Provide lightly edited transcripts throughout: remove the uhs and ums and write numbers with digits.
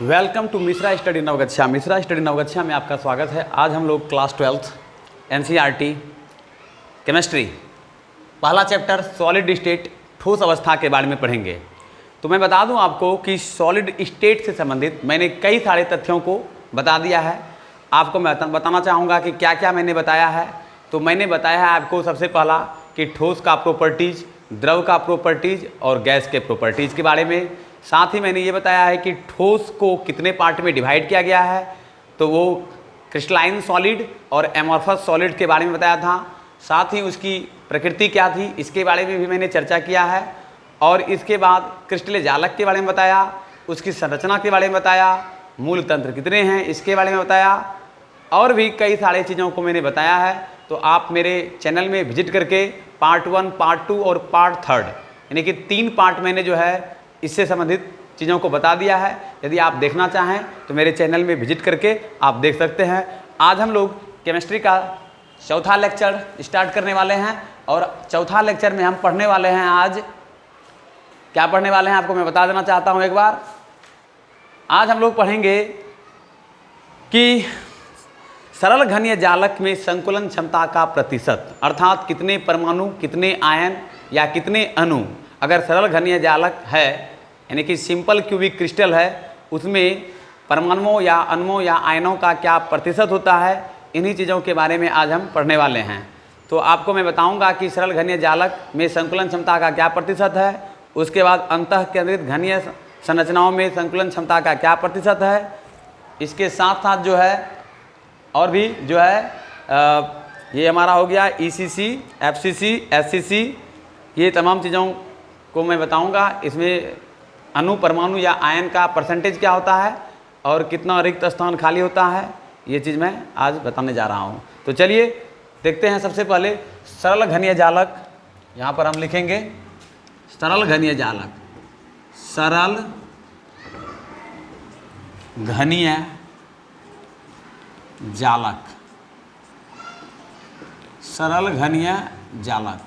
Welcome to Mishra study Navgachhia. Mishra study Navgachhia में आपका स्वागत है। आज हम लोग क्लास 12 एनसीईआरटी केमिस्ट्री पहला चैप्टर सॉलिड स्टेट ठोस अवस्था के बारे में पढ़ेंगे। तो मैं बता दूं आपको कि सॉलिड स्टेट से संबंधित मैंने कई सारे तथ्यों को बता दिया है। आपको मैं बताना चाहूँगा कि क्या क्या मैंने बताया है। तो मैंने बताया है आपको सबसे पहला कि ठोस का प्रॉपर्टीज़, द्रव का प्रॉपर्टीज़ और गैस के प्रॉपर्टीज़ के बारे में। साथ ही मैंने ये बताया है कि ठोस को कितने पार्ट में डिवाइड किया गया है। तो वो क्रिस्टलाइन सॉलिड और एमॉर्फस सॉलिड के बारे में बताया था। साथ ही उसकी प्रकृति क्या थी इसके बारे में भी मैंने चर्चा किया है। और इसके बाद क्रिस्टलीय जालक के बारे में बताया, उसकी संरचना के बारे में बताया, मूल तंत्र कितने हैं इसके बारे में बताया और भी कई सारी चीज़ों को मैंने बताया है। तो आप मेरे चैनल में विजिट करके पार्ट 1, पार्ट 2 और पार्ट 3 यानी कि 3 पार्ट मैंने जो है इससे संबंधित चीज़ों को बता दिया है। यदि आप देखना चाहें तो मेरे चैनल में विजिट करके आप देख सकते हैं। आज हम लोग केमिस्ट्री का चौथा लेक्चर स्टार्ट करने वाले हैं और चौथा लेक्चर में हम पढ़ने वाले हैं। आज क्या पढ़ने वाले हैं आपको मैं बता देना चाहता हूं एक बार। आज हम लोग पढ़ेंगे कि सरल घनीय जालक में संकुलन क्षमता का प्रतिशत, अर्थात कितने परमाणु, कितने आयन या कितने अणु अगर सरल घनीय जालक है यानी कि सिंपल क्यूबिक क्रिस्टल है, उसमें परमाणुओं या अणुओं या आयनों का क्या प्रतिशत होता है, इन्हीं चीज़ों के बारे में आज हम पढ़ने वाले हैं। तो आपको मैं बताऊंगा कि सरल घनीय जालक में संकुलन क्षमता का क्या प्रतिशत है, उसके बाद अंतः केंद्रित घनीय संरचनाओं में संकुलन क्षमता का क्या प्रतिशत है। इसके साथ साथ जो है और भी जो है ये हमारा हो गया ईसीसी, एफसीसी, एससीसी, ये तमाम चीज़ों को मैं बताऊंगा। इसमें अणु, परमाणु या आयन का परसेंटेज क्या होता है और कितना रिक्त स्थान खाली होता है, ये चीज़ मैं आज बताने जा रहा हूँ। तो चलिए देखते हैं। सबसे पहले सरल घनीय जालक, यहाँ पर हम लिखेंगे सरल घनीय जालक। सरल घनीय जालक, सरल घनीय जालक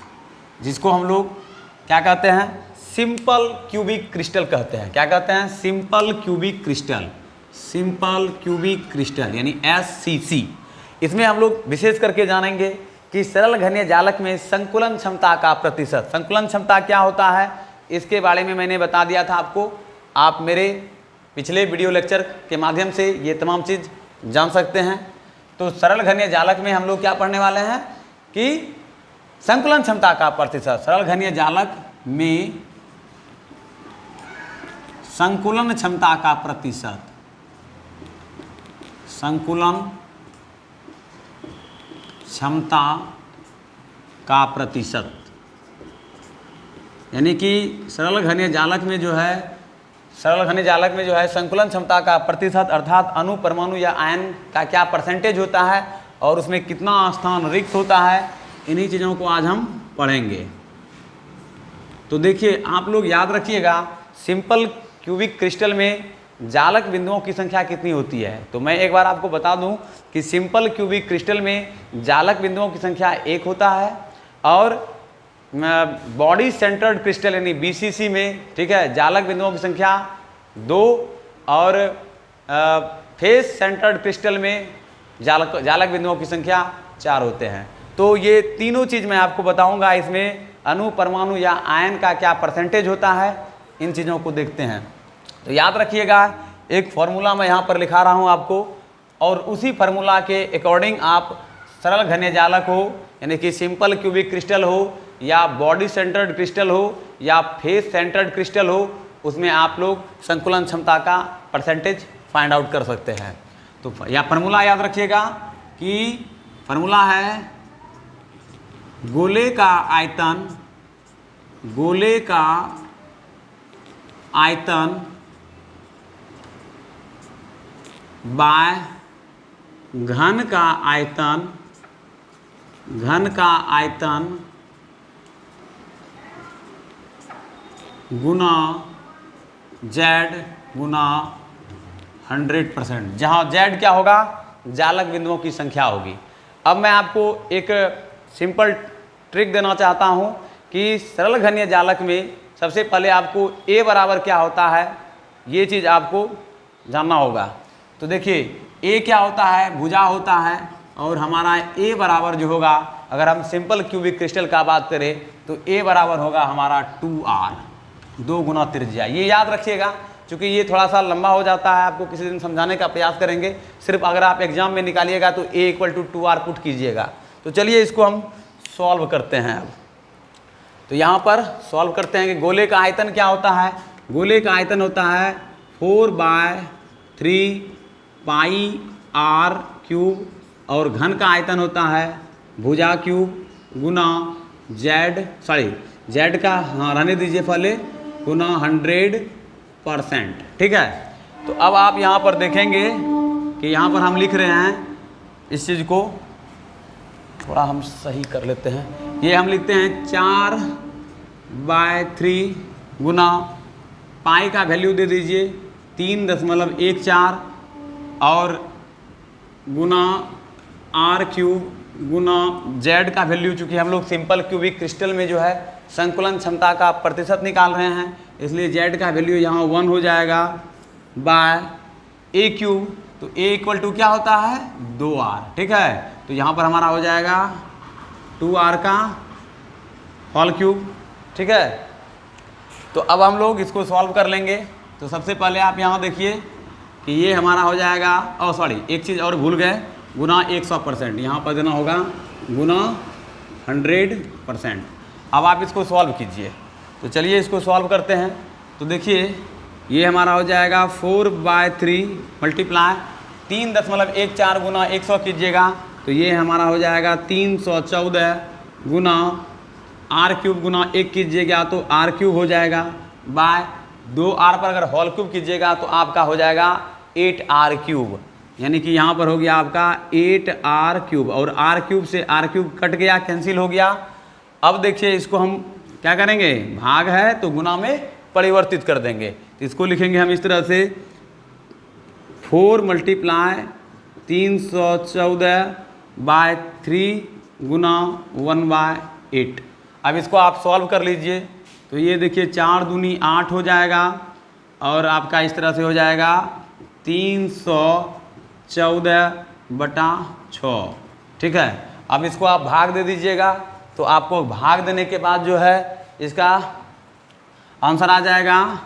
जिसको हम लोग क्या कहते हैं, सिंपल क्यूबिक क्रिस्टल कहते हैं। क्या कहते हैं, simple cubic crystal, simple cubic crystal यानी एससीसी। इसमें हम लोग विशेष करके जानेंगे कि सरल घनीय जालक में संकुलन क्षमता का प्रतिशत, संकुलन क्षमता क्या होता है इसके बारे में मैंने बता दिया था आपको। आप मेरे पिछले वीडियो लेक्चर के माध्यम से ये तमाम चीज़ जान सकते हैं। तो सरल घनीय जालक में हम लोग क्या पढ़ने वाले हैं कि संकुलन क्षमता का प्रतिशत, सरल घनीय जालक में संकुलन क्षमता का प्रतिशत, संकुलन क्षमता का प्रतिशत यानी कि सरल घनीय जालक में जो है, सरल घनीय जालक में जो है संकुलन क्षमता का प्रतिशत अर्थात अणु, परमाणु या आयन का क्या परसेंटेज होता है और उसमें कितना स्थान रिक्त होता है, इन्हीं चीज़ों को आज हम पढ़ेंगे। तो देखिए आप लोग याद रखिएगा, सिंपल क्यूबिक क्रिस्टल में जालक बिंदुओं की संख्या कितनी होती है। तो मैं एक बार आपको बता दूं कि सिंपल क्यूबिक क्रिस्टल में जालक बिंदुओं की संख्या 1 होता है और बॉडी सेंटर्ड क्रिस्टल यानी बीसीसी में, ठीक है, जालक बिंदुओं की संख्या 2 और फेस सेंटर्ड क्रिस्टल में जालक बिंदुओं की संख्या 4 होते हैं। तो ये तीनों चीज़ मैं आपको बताऊंगा। इसमें अणु, परमाणु या आयन का क्या परसेंटेज होता है, इन चीज़ों को देखते हैं। तो याद रखिएगा, एक फॉर्मूला मैं यहाँ पर लिखा रहा हूँ आपको और उसी फार्मूला के अकॉर्डिंग आप सरल घनीय जालक हो यानी कि सिंपल क्यूबिक क्रिस्टल हो या बॉडी सेंटर्ड क्रिस्टल हो या फेस सेंटर्ड क्रिस्टल हो, उसमें आप लोग संकुलन क्षमता का परसेंटेज फाइंड आउट कर सकते हैं। तो यह फार्मूला याद रखिएगा कि फार्मूला है गोले का आयतन, गोले का आयतन बाय घन का आयतन, घन का आयतन गुना जेड गुना 100%, जहाँ जेड क्या होगा, जालक बिंदुओं की संख्या होगी। अब मैं आपको एक सिंपल ट्रिक देना चाहता हूँ कि सरल घनीय जालक में सबसे पहले आपको ए बराबर क्या होता है ये चीज़ आपको जानना होगा। तो देखिए ए क्या होता है, भुजा होता है, और हमारा ए बराबर जो होगा, अगर हम सिंपल क्यूबिक क्रिस्टल का बात करें तो ए बराबर होगा हमारा 2r, 2 गुना त्रिज्या। ये याद रखिएगा, क्योंकि ये थोड़ा सा लंबा हो जाता है, आपको किसी दिन समझाने का प्रयास करेंगे। सिर्फ अगर आप एग्जाम में निकालिएगा तो a = 2r पुट कीजिएगा। तो चलिए इसको हम सॉल्व करते हैं। अब तो यहाँ पर सॉल्व करते हैं कि गोले का आयतन क्या होता है। गोले का आयतन होता है 4/3 πr³ और घन का आयतन होता है भुजा क्यूब गुना जेड का, हाँ रहने दीजिए पहले, गुना 100%। ठीक है। तो अब आप यहाँ पर देखेंगे कि यहाँ पर हम लिख रहे हैं इस चीज़ को, थोड़ा हम सही कर लेते हैं। ये हम लिखते हैं 4/3 गुना पाई का वैल्यू दे दीजिए 3.14 और गुना r³ गुना जेड का वैल्यू, चूँकि हम लोग सिंपल क्यूबिक क्रिस्टल में जो है संकुलन क्षमता का प्रतिशत निकाल रहे हैं, इसलिए जेड का वैल्यू यहाँ 1 हो जाएगा बाय a³। तो a = क्या होता है 2r। ठीक है। तो यहाँ पर हमारा हो जाएगा 2r का होल क्यूब। ठीक है। तो अब हम लोग इसको सॉल्व कर लेंगे। तो सबसे पहले आप यहाँ देखिए कि ये हमारा हो जाएगा, एक चीज़ और भूल गए, गुना 100%, यहाँ पर देना होगा गुना 100%। अब आप इसको सॉल्व कीजिए। तो चलिए इसको सॉल्व करते हैं। तो देखिए ये हमारा हो जाएगा 4/3 मल्टीप्लाई 3.14 गुना 100 कीजिएगा, तो ये हमारा हो जाएगा 314 गुना r³ गुना 1 कीजिएगा तो r³ हो जाएगा बाय 2r पर अगर होल क्यूब कीजिएगा तो आपका हो जाएगा 8r³, यानी कि यहाँ पर हो गया आपका 8r³ और r³ से r³ कट गया, कैंसिल हो गया। अब देखिए इसको हम क्या करेंगे, भाग है तो गुना में परिवर्तित कर देंगे। तो इसको लिखेंगे हम इस तरह से 4 × 314/3 गुना 1/8। अब इसको आप सॉल्व कर लीजिए। तो ये देखिए 4 दूनी 8 हो जाएगा और आपका इस तरह से हो जाएगा 314/6। ठीक है। अब इसको आप भाग दे दीजिएगा, तो आपको भाग देने के बाद जो है इसका आंसर आ जाएगा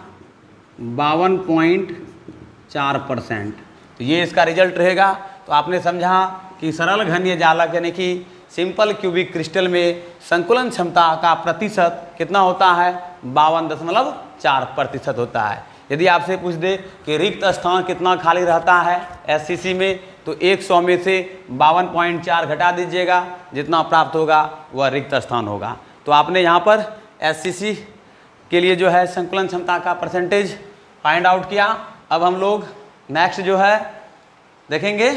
52.4%। तो ये इसका रिजल्ट रहेगा। तो आपने समझा कि सरल घनीय जालक यानी कि सिंपल क्यूबिक क्रिस्टल में संकुलन क्षमता का प्रतिशत कितना होता है, 52.4% होता है। यदि आपसे पूछ दे कि रिक्त स्थान कितना खाली रहता है एससीसी में, तो 100 में से 52.4 घटा दीजिएगा, जितना प्राप्त होगा वह रिक्त स्थान होगा। तो आपने यहाँ पर एससीसी के लिए जो है संकुलन क्षमता का परसेंटेज फाइंड आउट किया। अब हम लोग नेक्स्ट जो है देखेंगे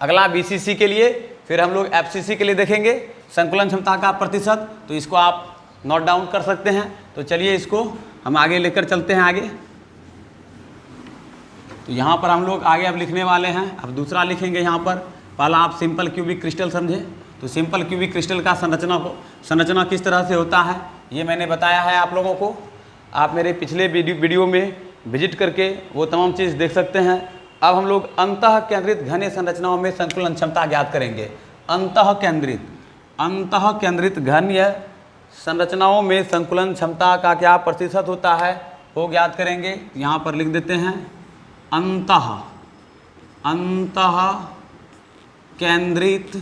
अगला बीसीसी के लिए, फिर हम लोग एफसीसी के लिए देखेंगे संकुलन क्षमता का प्रतिशत। तो इसको आप नोट डाउन कर सकते हैं। तो चलिए इसको हम आगे लेकर चलते हैं आगे। तो यहाँ पर हम लोग आगे अब लिखने वाले हैं। अब दूसरा लिखेंगे यहाँ पर। पहला आप सिंपल क्यूबिक क्रिस्टल समझे। तो सिंपल क्यूबिक क्रिस्टल का संरचना किस तरह से होता है ये मैंने बताया है आप लोगों को। आप मेरे पिछले वीडियो में विजिट करके वो तमाम चीज़ देख सकते हैं। अब हम लोग अंतः केंद्रित घनीय संरचनाओं में संकुलन क्षमता ज्ञात करेंगे। अंतः केंद्रित घनीय संरचनाओं में संकुलन क्षमता का क्या प्रतिशत होता है वो ज्ञात करेंगे। यहाँ पर लिख देते हैं अंतः केंद्रित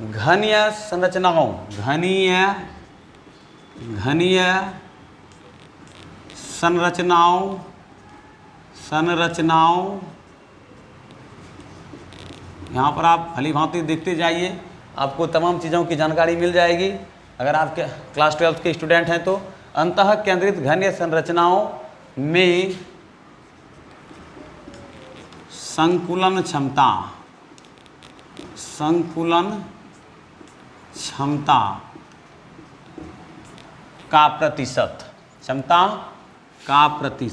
घनीय संरचनाओं यहाँ पर आप भली भांति देखते जाइए, आपको तमाम चीज़ों की जानकारी मिल जाएगी अगर आप क्लास 12 के स्टूडेंट हैं तो। अंतः केंद्रित घनीय संरचनाओं में संकुलन क्षमता का प्रतिशत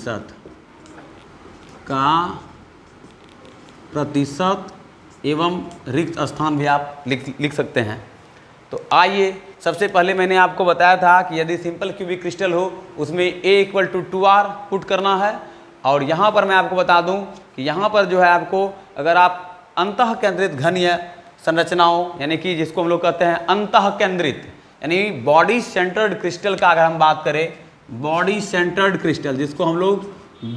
एवं रिक्त स्थान भी आप लिख सकते हैं। तो आइए सबसे पहले मैंने आपको बताया था कि यदि सिंपल क्यूबिक क्रिस्टल हो उसमें A equal to 2R put करना है। और यहाँ पर मैं आपको बता दूँ कि यहाँ पर जो है आपको अगर आप अंतः केंद्रित घनीय संरचनाओं यानी कि जिसको हम लोग कहते हैं अंतः केंद्रित यानी बॉडी सेंटर्ड क्रिस्टल का अगर हम बात करें, बॉडी सेंटर्ड क्रिस्टल जिसको हम लोग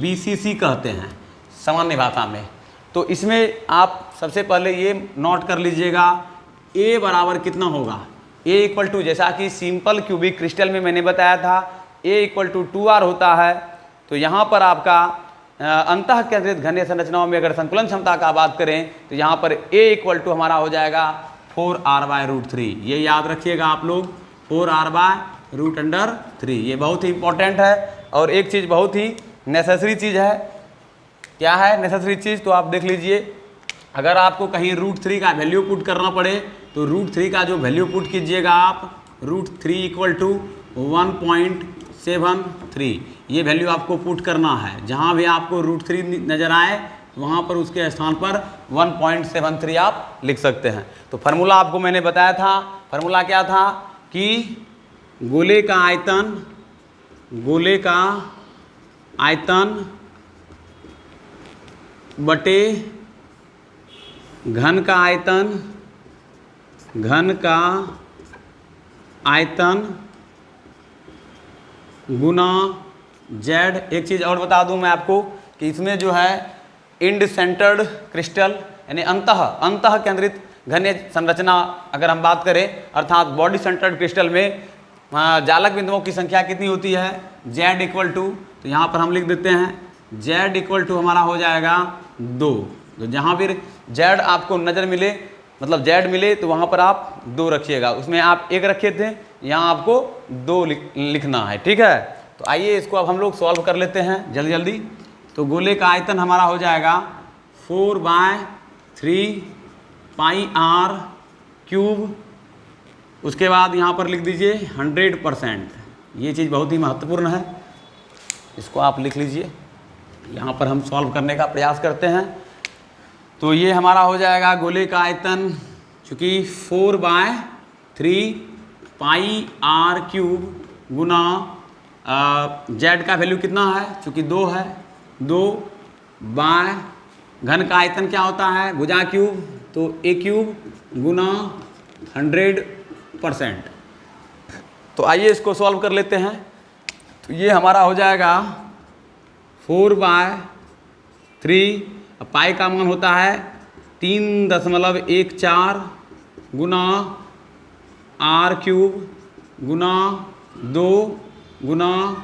BCC कहते हैं सामान्य भाषा में, तो इसमें आप सबसे पहले ये नोट कर लीजिएगा A बराबर कितना होगा, A इक्वल टू, जैसा कि सिंपल क्यूबिक क्रिस्टल में मैंने बताया था A इक्वल टू 2R होता है। तो यहाँ पर आपका अंतः केंद्रित घनीय संरचनाओं में अगर संकुलन क्षमता का बात करें तो यहाँ पर A इक्वल टू हमारा हो जाएगा 4R/√3। ये याद रखिएगा आप लोग, 4R/√3। ये बहुत ही इंपॉर्टेंट है और एक चीज़ बहुत ही नेसेसरी चीज़ है। क्या है नेसेसरी चीज़, तो आप देख लीजिए, अगर आपको कहीं √3 का वैल्यू पुट करना पड़े तो √3 का जो वैल्यू पुट कीजिएगा आप, √3 इक्वल टू 1.73। ये वैल्यू आपको पुट करना है। जहाँ भी आपको √3 नज़र आए वहाँ पर उसके स्थान पर 1.73 आप लिख सकते हैं। तो फार्मूला आपको मैंने बताया था, फार्मूला क्या था कि गोले का आयतन बटे घन का आयतन गुना Z। एक चीज़ और बता दूं मैं आपको कि इसमें जो है इंड सेंटर्ड क्रिस्टल यानी अंतः केंद्रित घनीय संरचना अगर हम बात करें, अर्थात बॉडी सेंटर्ड क्रिस्टल में जालक बिंदुओं की संख्या कितनी होती है, Z इक्वल टू, तो यहाँ पर हम लिख देते हैं Z इक्वल टू हमारा हो जाएगा 2। तो जहाँ भी Z आपको नज़र मिले, मतलब Z मिले, तो वहाँ पर आप 2 रखिएगा। उसमें आप 1 रखे थे, यहाँ आपको 2 लिखना है, ठीक है। तो आइए इसको अब हम लोग सॉल्व कर लेते हैं जल्दी जल्दी। तो गोले का आयतन हमारा हो जाएगा 4/3 πr³। उसके बाद यहाँ पर लिख दीजिए 100%। ये चीज़ बहुत ही महत्वपूर्ण है, इसको आप लिख लीजिए। यहाँ पर हम सॉल्व करने का प्रयास करते हैं। तो ये हमारा हो जाएगा गोले का आयतन, चूँकि 4/3 πr³ गुना Z का वैल्यू कितना है, चूँकि 2 है, 2 बाय घन का आयतन क्या होता है, भुजा क्यूब, तो A³ गुना 100%। तो आइए इसको सॉल्व कर लेते हैं। तो ये हमारा हो जाएगा 4/3, पाई का मान होता है 3.14 गुना r³ Guna 2 Guna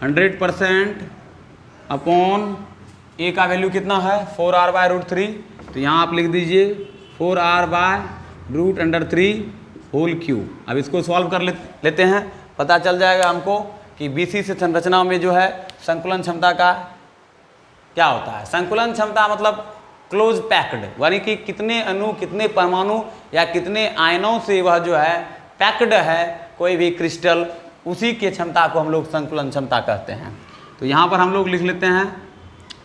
100% upon A का वैल्यू कितना है 4R/√3। तो यहाँ आप लिख दीजिए 4R/√3 होल क्यूब। अब इसको सॉल्व कर लेते हैं, पता चल जाएगा हमको कि BCC संरचना में जो है संकुलन क्षमता का क्या होता है। संकुलन क्षमता मतलब क्लोज पैक्ड, यानी कि कितने अणु, कितने परमाणु या कितने आयनों से वह जो है पैक्ड है कोई भी क्रिस्टल, उसी के क्षमता को हम लोग संकुलन क्षमता कहते हैं। तो यहाँ पर हम लोग लिख लेते हैं।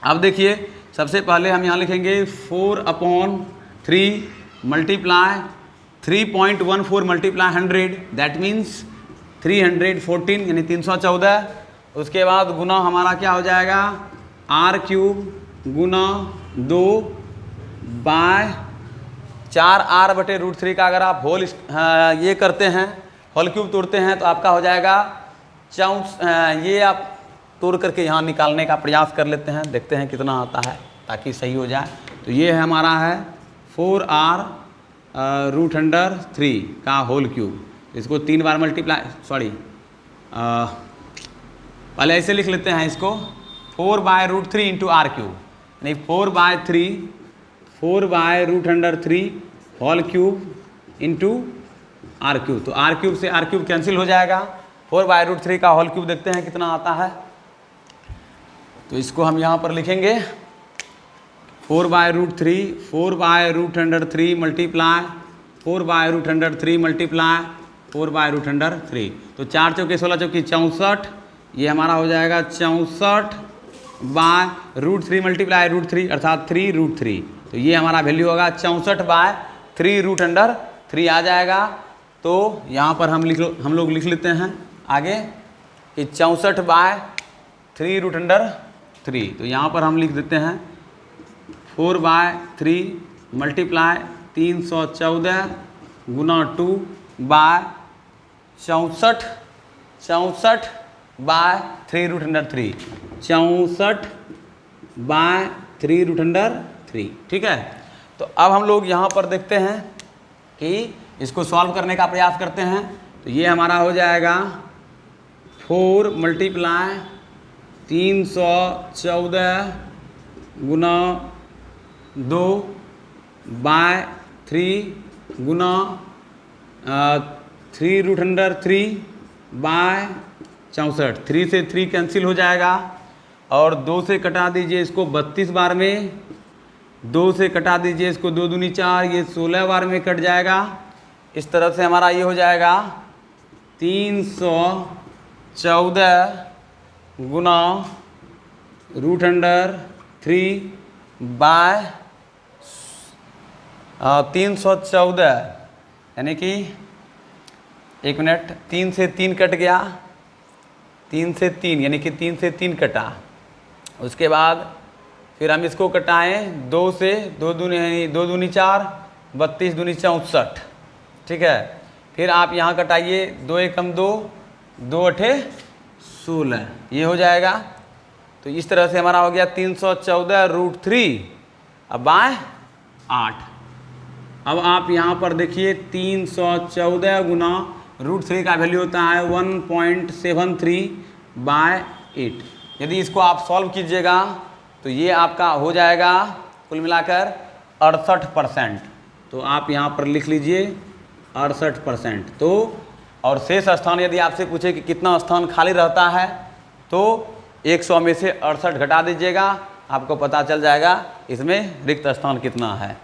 अब देखिए, सबसे पहले हम यहाँ लिखेंगे 4/3 मल्टीप्लाई 3.14 मल्टीप्लाई 100, दैट मीन्स 314 यानी 314। उसके बाद गुना हमारा क्या हो जाएगा r³ गुना 2 बाय 4R/√3 का अगर आप होल ये करते हैं, होल क्यूब तोड़ते हैं, तो आपका हो जाएगा ये आप तोड़ करके यहाँ निकालने का प्रयास कर लेते हैं, देखते हैं कितना आता है ताकि सही हो जाए। तो ये है हमारा है 4R√3 का होल क्यूब। इसको 3 बार मल्टीप्लाई, पहले ऐसे लिख लेते हैं इसको 4/√3 इंटू r³ यानी 4/√3 होल क्यूब इंटू r³। तो r³ से r³ कैंसिल हो जाएगा, 4/√3 का होल क्यूब देखते हैं कितना आता है। तो इसको हम यहाँ पर लिखेंगे 4/√3 मल्टीप्लाई 4/√3 मल्टीप्लाई 4/√3। तो 4 चौके 16 चौकी 64, ये हमारा हो जाएगा 64/√3 मल्टीप्लाई √3 अर्थात 3√3। तो ये हमारा वैल्यू होगा 64/3√3 आ जाएगा। तो यहाँ पर हम लोग लिख लेते हैं आगे कि 64/3√3। तो यहाँ पर हम लिख देते हैं 4/3 मल्टीप्लाई 314 गुना 2/64 64/3√3 64/3√3। ठीक है, तो अब हम लोग यहाँ पर देखते हैं कि इसको सॉल्व करने का प्रयास करते हैं। तो ये हमारा हो जाएगा 4 मल्टीप्लाई 314 गुना 2/3 गुना 3√3/64। 3 से 3 कैंसिल हो जाएगा और 2 से कटा दीजिए इसको 32 बार में, 2 से कटा दीजिए इसको 2 दूनी 4, ये 16 बार में कट जाएगा। इस तरह से हमारा ये हो जाएगा 314 गुना √3/314, यानी कि 1 मिनट, 3 से 3 कट गया, 3 से 3 यानी कि 3 से 3 कटा। उसके बाद फिर हम इसको कटाएं 2 से, 2 दूनी 4, 32 दूनी 64। ठीक है, फिर आप यहाँ कटाइए 2 एकम 2, 2 अठे 16, ये हो जाएगा। तो इस तरह से हमारा हो गया 314√3 अब बाय 8। अब आप यहाँ पर देखिए 314 गुना √3 का वैल्यू होता है 1.73/8। यदि इसको आप सॉल्व कीजिएगा तो ये आपका हो जाएगा कुल मिलाकर 68%। तो आप यहाँ पर लिख लीजिए 68%। तो और शेष स्थान यदि आपसे पूछे कि कितना स्थान खाली रहता है तो 100 में से 68 घटा दीजिएगा, आपको पता चल जाएगा इसमें रिक्त स्थान कितना है।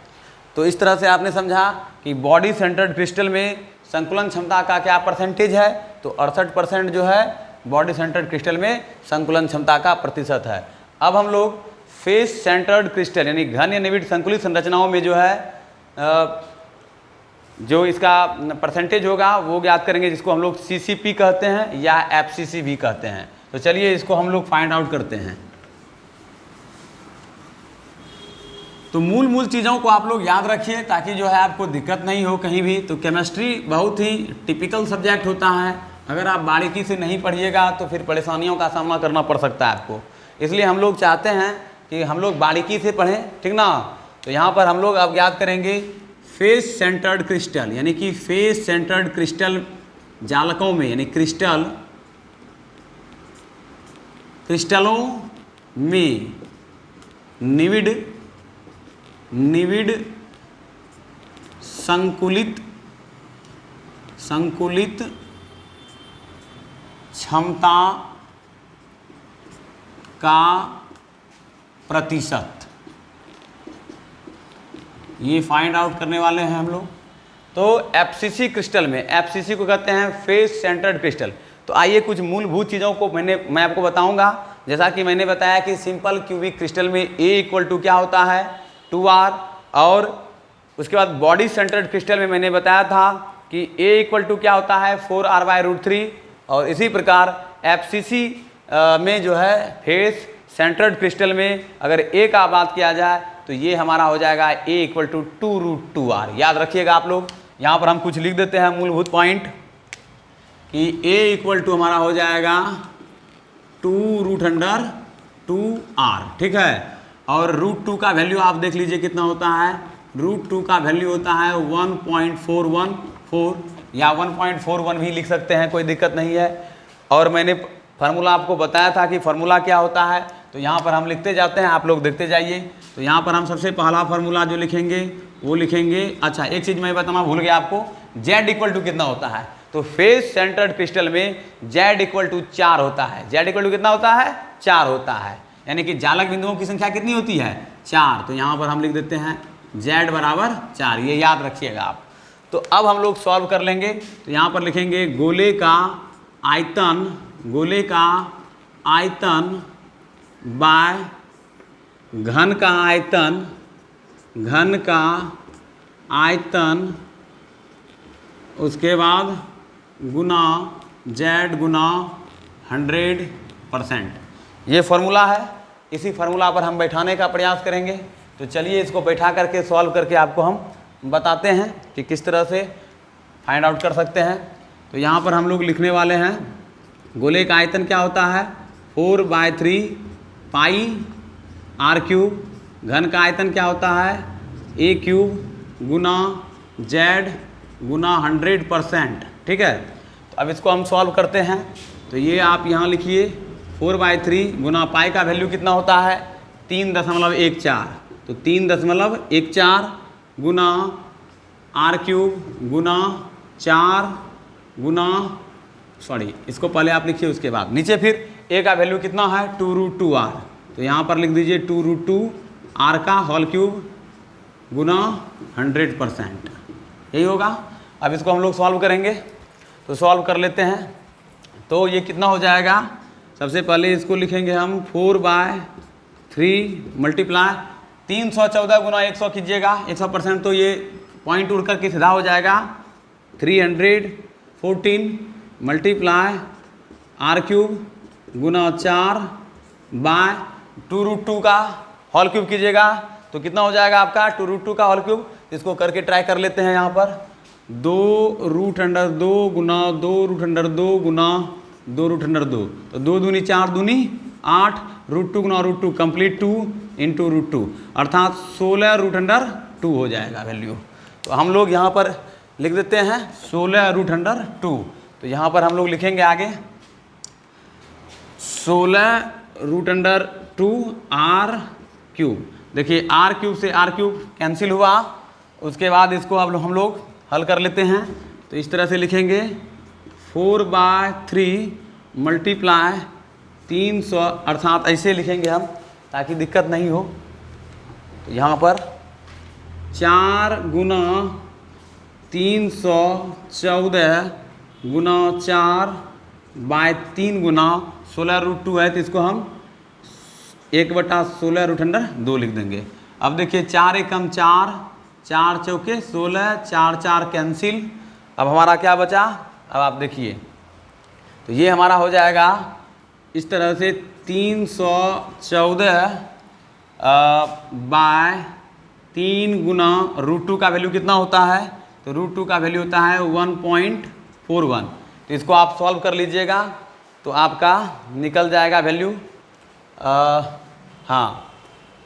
तो इस तरह से आपने समझा कि बॉडी सेंटर्ड क्रिस्टल में संकुलन क्षमता का क्या परसेंटेज है। तो 68% जो है बॉडी सेंटर्ड क्रिस्टल में संकुलन क्षमता का प्रतिशत है। अब हम लोग फेस सेंटर्ड क्रिस्टल यानी घन या निविड़ संकुलित संरचनाओं में जो है जो इसका परसेंटेज होगा वो ज्ञात करेंगे, जिसको हम लोग CCP कहते हैं या FCC भी कहते हैं। तो चलिए इसको हम लोग फाइंड आउट करते हैं। तो मूल चीज़ों को आप लोग याद रखिए ताकि जो है आपको दिक्कत नहीं हो कहीं भी। तो केमिस्ट्री बहुत ही टिपिकल सब्जेक्ट होता है, अगर आप बारीकी से नहीं पढ़िएगा तो फिर परेशानियों का सामना करना पड़ सकता है आपको। इसलिए हम लोग चाहते हैं कि हम लोग बारीकी से पढ़ें, ठीक ना। तो यहाँ पर हम लोग अब याद करेंगे फेस सेंटर्ड क्रिस्टल, यानी कि फेस सेंटर्ड क्रिस्टल जालकों में यानी क्रिस्टलों में निविड़ संकुलित क्षमता का प्रतिशत, ये फाइंड आउट करने वाले हैं हम लोग। तो FCC क्रिस्टल में, FCC को कहते हैं फेस सेंटर्ड क्रिस्टल। तो आइए कुछ मूलभूत चीज़ों को मैं आपको बताऊंगा। जैसा कि मैंने बताया कि सिंपल क्यूबिक क्रिस्टल में A = क्या होता है 2R, और उसके बाद बॉडी सेंटर्ड क्रिस्टल में मैंने बताया था कि A = क्या होता है 4R/√3। और इसी प्रकार FCC में जो है फेस सेंटर्ड क्रिस्टल में अगर A का बात किया जाए तो ये हमारा हो जाएगा A = 2√2R। याद रखिएगा आप लोग। यहाँ पर हम कुछ लिख देते हैं मूलभूत पॉइंट कि A = हमारा हो जाएगा 2√2R, ठीक है। और √2 का वैल्यू आप देख लीजिए कितना होता है। √2 का वैल्यू होता है 1.414 या 1.41 भी लिख सकते हैं, कोई दिक्कत नहीं है। और मैंने फार्मूला आपको बताया था कि फार्मूला क्या होता है, तो यहाँ पर हम लिखते जाते हैं, आप लोग देखते जाइए। तो यहाँ पर हम सबसे पहला फार्मूला जो लिखेंगे वो लिखेंगे। अच्छा, एक चीज़ मैं बताना भूल गया आपको, Z = कितना होता है। तो फेस सेंटर्ड क्रिस्टल में Z = 4 होता है। Z = कितना होता है 4 होता है, यानी कि जालक बिंदुओं की संख्या कितनी होती है 4। तो यहाँ पर हम लिख देते हैं Z = 4, ये याद रखिएगा आप। तो अब हम लोग सॉल्व कर लेंगे। तो यहाँ पर लिखेंगे गोले का आयतन बाय घन का आयतन उसके बाद गुना जेड गुना 100%। ये फार्मूला है, इसी फार्मूला पर हम बैठाने का प्रयास करेंगे। तो चलिए इसको बैठा करके सॉल्व करके आपको हम बताते हैं कि किस तरह से फाइंड आउट कर सकते हैं। तो यहाँ पर हम लोग लिखने वाले हैं, गोले का आयतन क्या होता है 4/3 पाई r क्यूब, घन का आयतन क्या होता है a क्यूब गुना z गुना 100%। ठीक है, तो अब इसको हम सॉल्व करते हैं। तो ये आप यहाँ लिखिए 4/3 गुना पाई का वैल्यू कितना होता है 3.14, तो 3.14 गुना r क्यूब गुना 4 गुना इसको पहले आप लिखिए, उसके बाद नीचे फिर a का वैल्यू कितना है 2√2r, तो यहाँ पर लिख दीजिए 2√2r का होल क्यूब गुना 100%, यही होगा। अब इसको हम लोग सॉल्व करेंगे, तो सॉल्व कर लेते हैं। तो ये कितना हो जाएगा, सबसे पहले इसको लिखेंगे हम 4/3 मल्टीप्लाई 314 गुना 100 कीजिएगा, 100% तो ये पॉइंट उड़ करके सीधा हो जाएगा 314 मल्टीप्लाई r क्यूब गुना 4/2√2 का होल क्यूब कीजिएगा, तो कितना हो जाएगा आपका 2√2 का होल क्यूब। इसको करके ट्राई कर लेते हैं। यहाँ पर 2√2 गुना 2√2 गुना 2√2, तो 2 दूनी 4 दूनी 8, √2 गुना √2 कंप्लीट 2 इंटू √2, अर्थात 16√2 हो जाएगा वैल्यू। तो हम लोग यहाँ पर लिख देते हैं 16√2। तो यहाँ पर हम लोग लिखेंगे आगे 16√2 r क्यूब। देखिए r क्यूब से r क्यूब कैंसिल हुआ, उसके बाद इसको अब हम लोग हल कर लेते हैं। तो इस तरह से लिखेंगे 4/3 मल्टीप्लाई 300, अर्थात ऐसे लिखेंगे हम ताकि दिक्कत नहीं हो। तो यहाँ पर 4 गुना 314 गुना 4/3 गुना 16√2 है, तो इसको हम 1/16√2 लिख देंगे। अब देखिए 4 एकम 4, 4 चौके 16, 4 4 कैंसिल। अब हमारा क्या बचा, अब आप देखिए, तो ये हमारा हो जाएगा इस तरह से 314/3 गुना √2 का वैल्यू कितना होता है, तो √2 का वैल्यू होता है 1.41। तो इसको आप सॉल्व कर लीजिएगा, तो आपका निकल जाएगा वैल्यू। हाँ,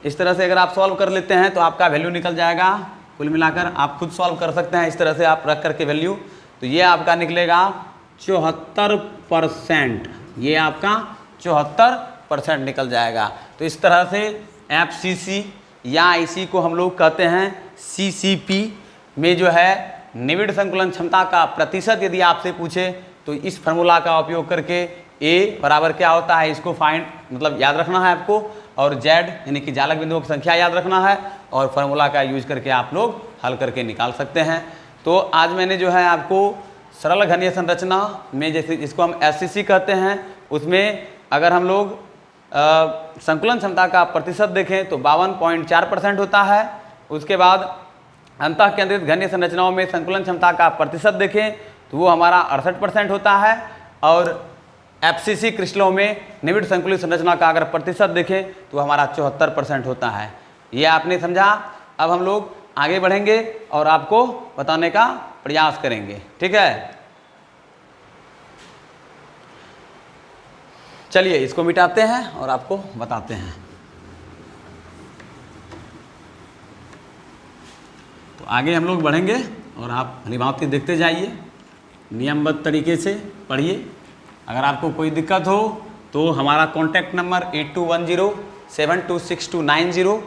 इस तरह से अगर आप सॉल्व कर लेते हैं तो आपका वैल्यू निकल जाएगा। कुल मिलाकर आप खुद सॉल्व कर सकते हैं इस तरह से आप रख करके वैल्यू, तो ये आपका निकलेगा 74%, ये आपका 74% निकल जाएगा। तो इस तरह से FCC या इसी को हम लोग कहते हैं CCP में जो है निविड़ संकुलन क्षमता का प्रतिशत यदि आपसे पूछे तो इस फार्मूला का उपयोग करके A बराबर क्या होता है इसको मतलब याद रखना है आपको, और Z यानी कि जालक बिंदुओं की संख्या याद रखना है, और फार्मूला का यूज करके आप लोग हल करके निकाल सकते हैं। तो आज मैंने जो है आपको सरल घनीय संरचना में, जैसे जिसको हम SCC कहते हैं, उसमें अगर हम लोग संकुलन क्षमता का प्रतिशत देखें तो 52.4% होता है। उसके बाद अंतः केंद्रित घनीय संरचनाओं में संकुलन क्षमता का प्रतिशत देखें तो वो हमारा 68% होता है, और FCC क्रिस्टलों में निविड़ संकुलित संरचना का अगर प्रतिशत देखें तो हमारा 74% होता है। ये आपने समझा। अब हम लोग आगे बढ़ेंगे और आपको बताने का प्रयास करेंगे, ठीक है। चलिए इसको मिटाते हैं और आपको बताते हैं। तो आगे हम लोग बढ़ेंगे और आप भलीभांति देखते जाइए, नियमबद्ध तरीके से पढ़िए। अगर आपको कोई दिक्कत हो तो हमारा कॉन्टैक्ट नंबर 8210726290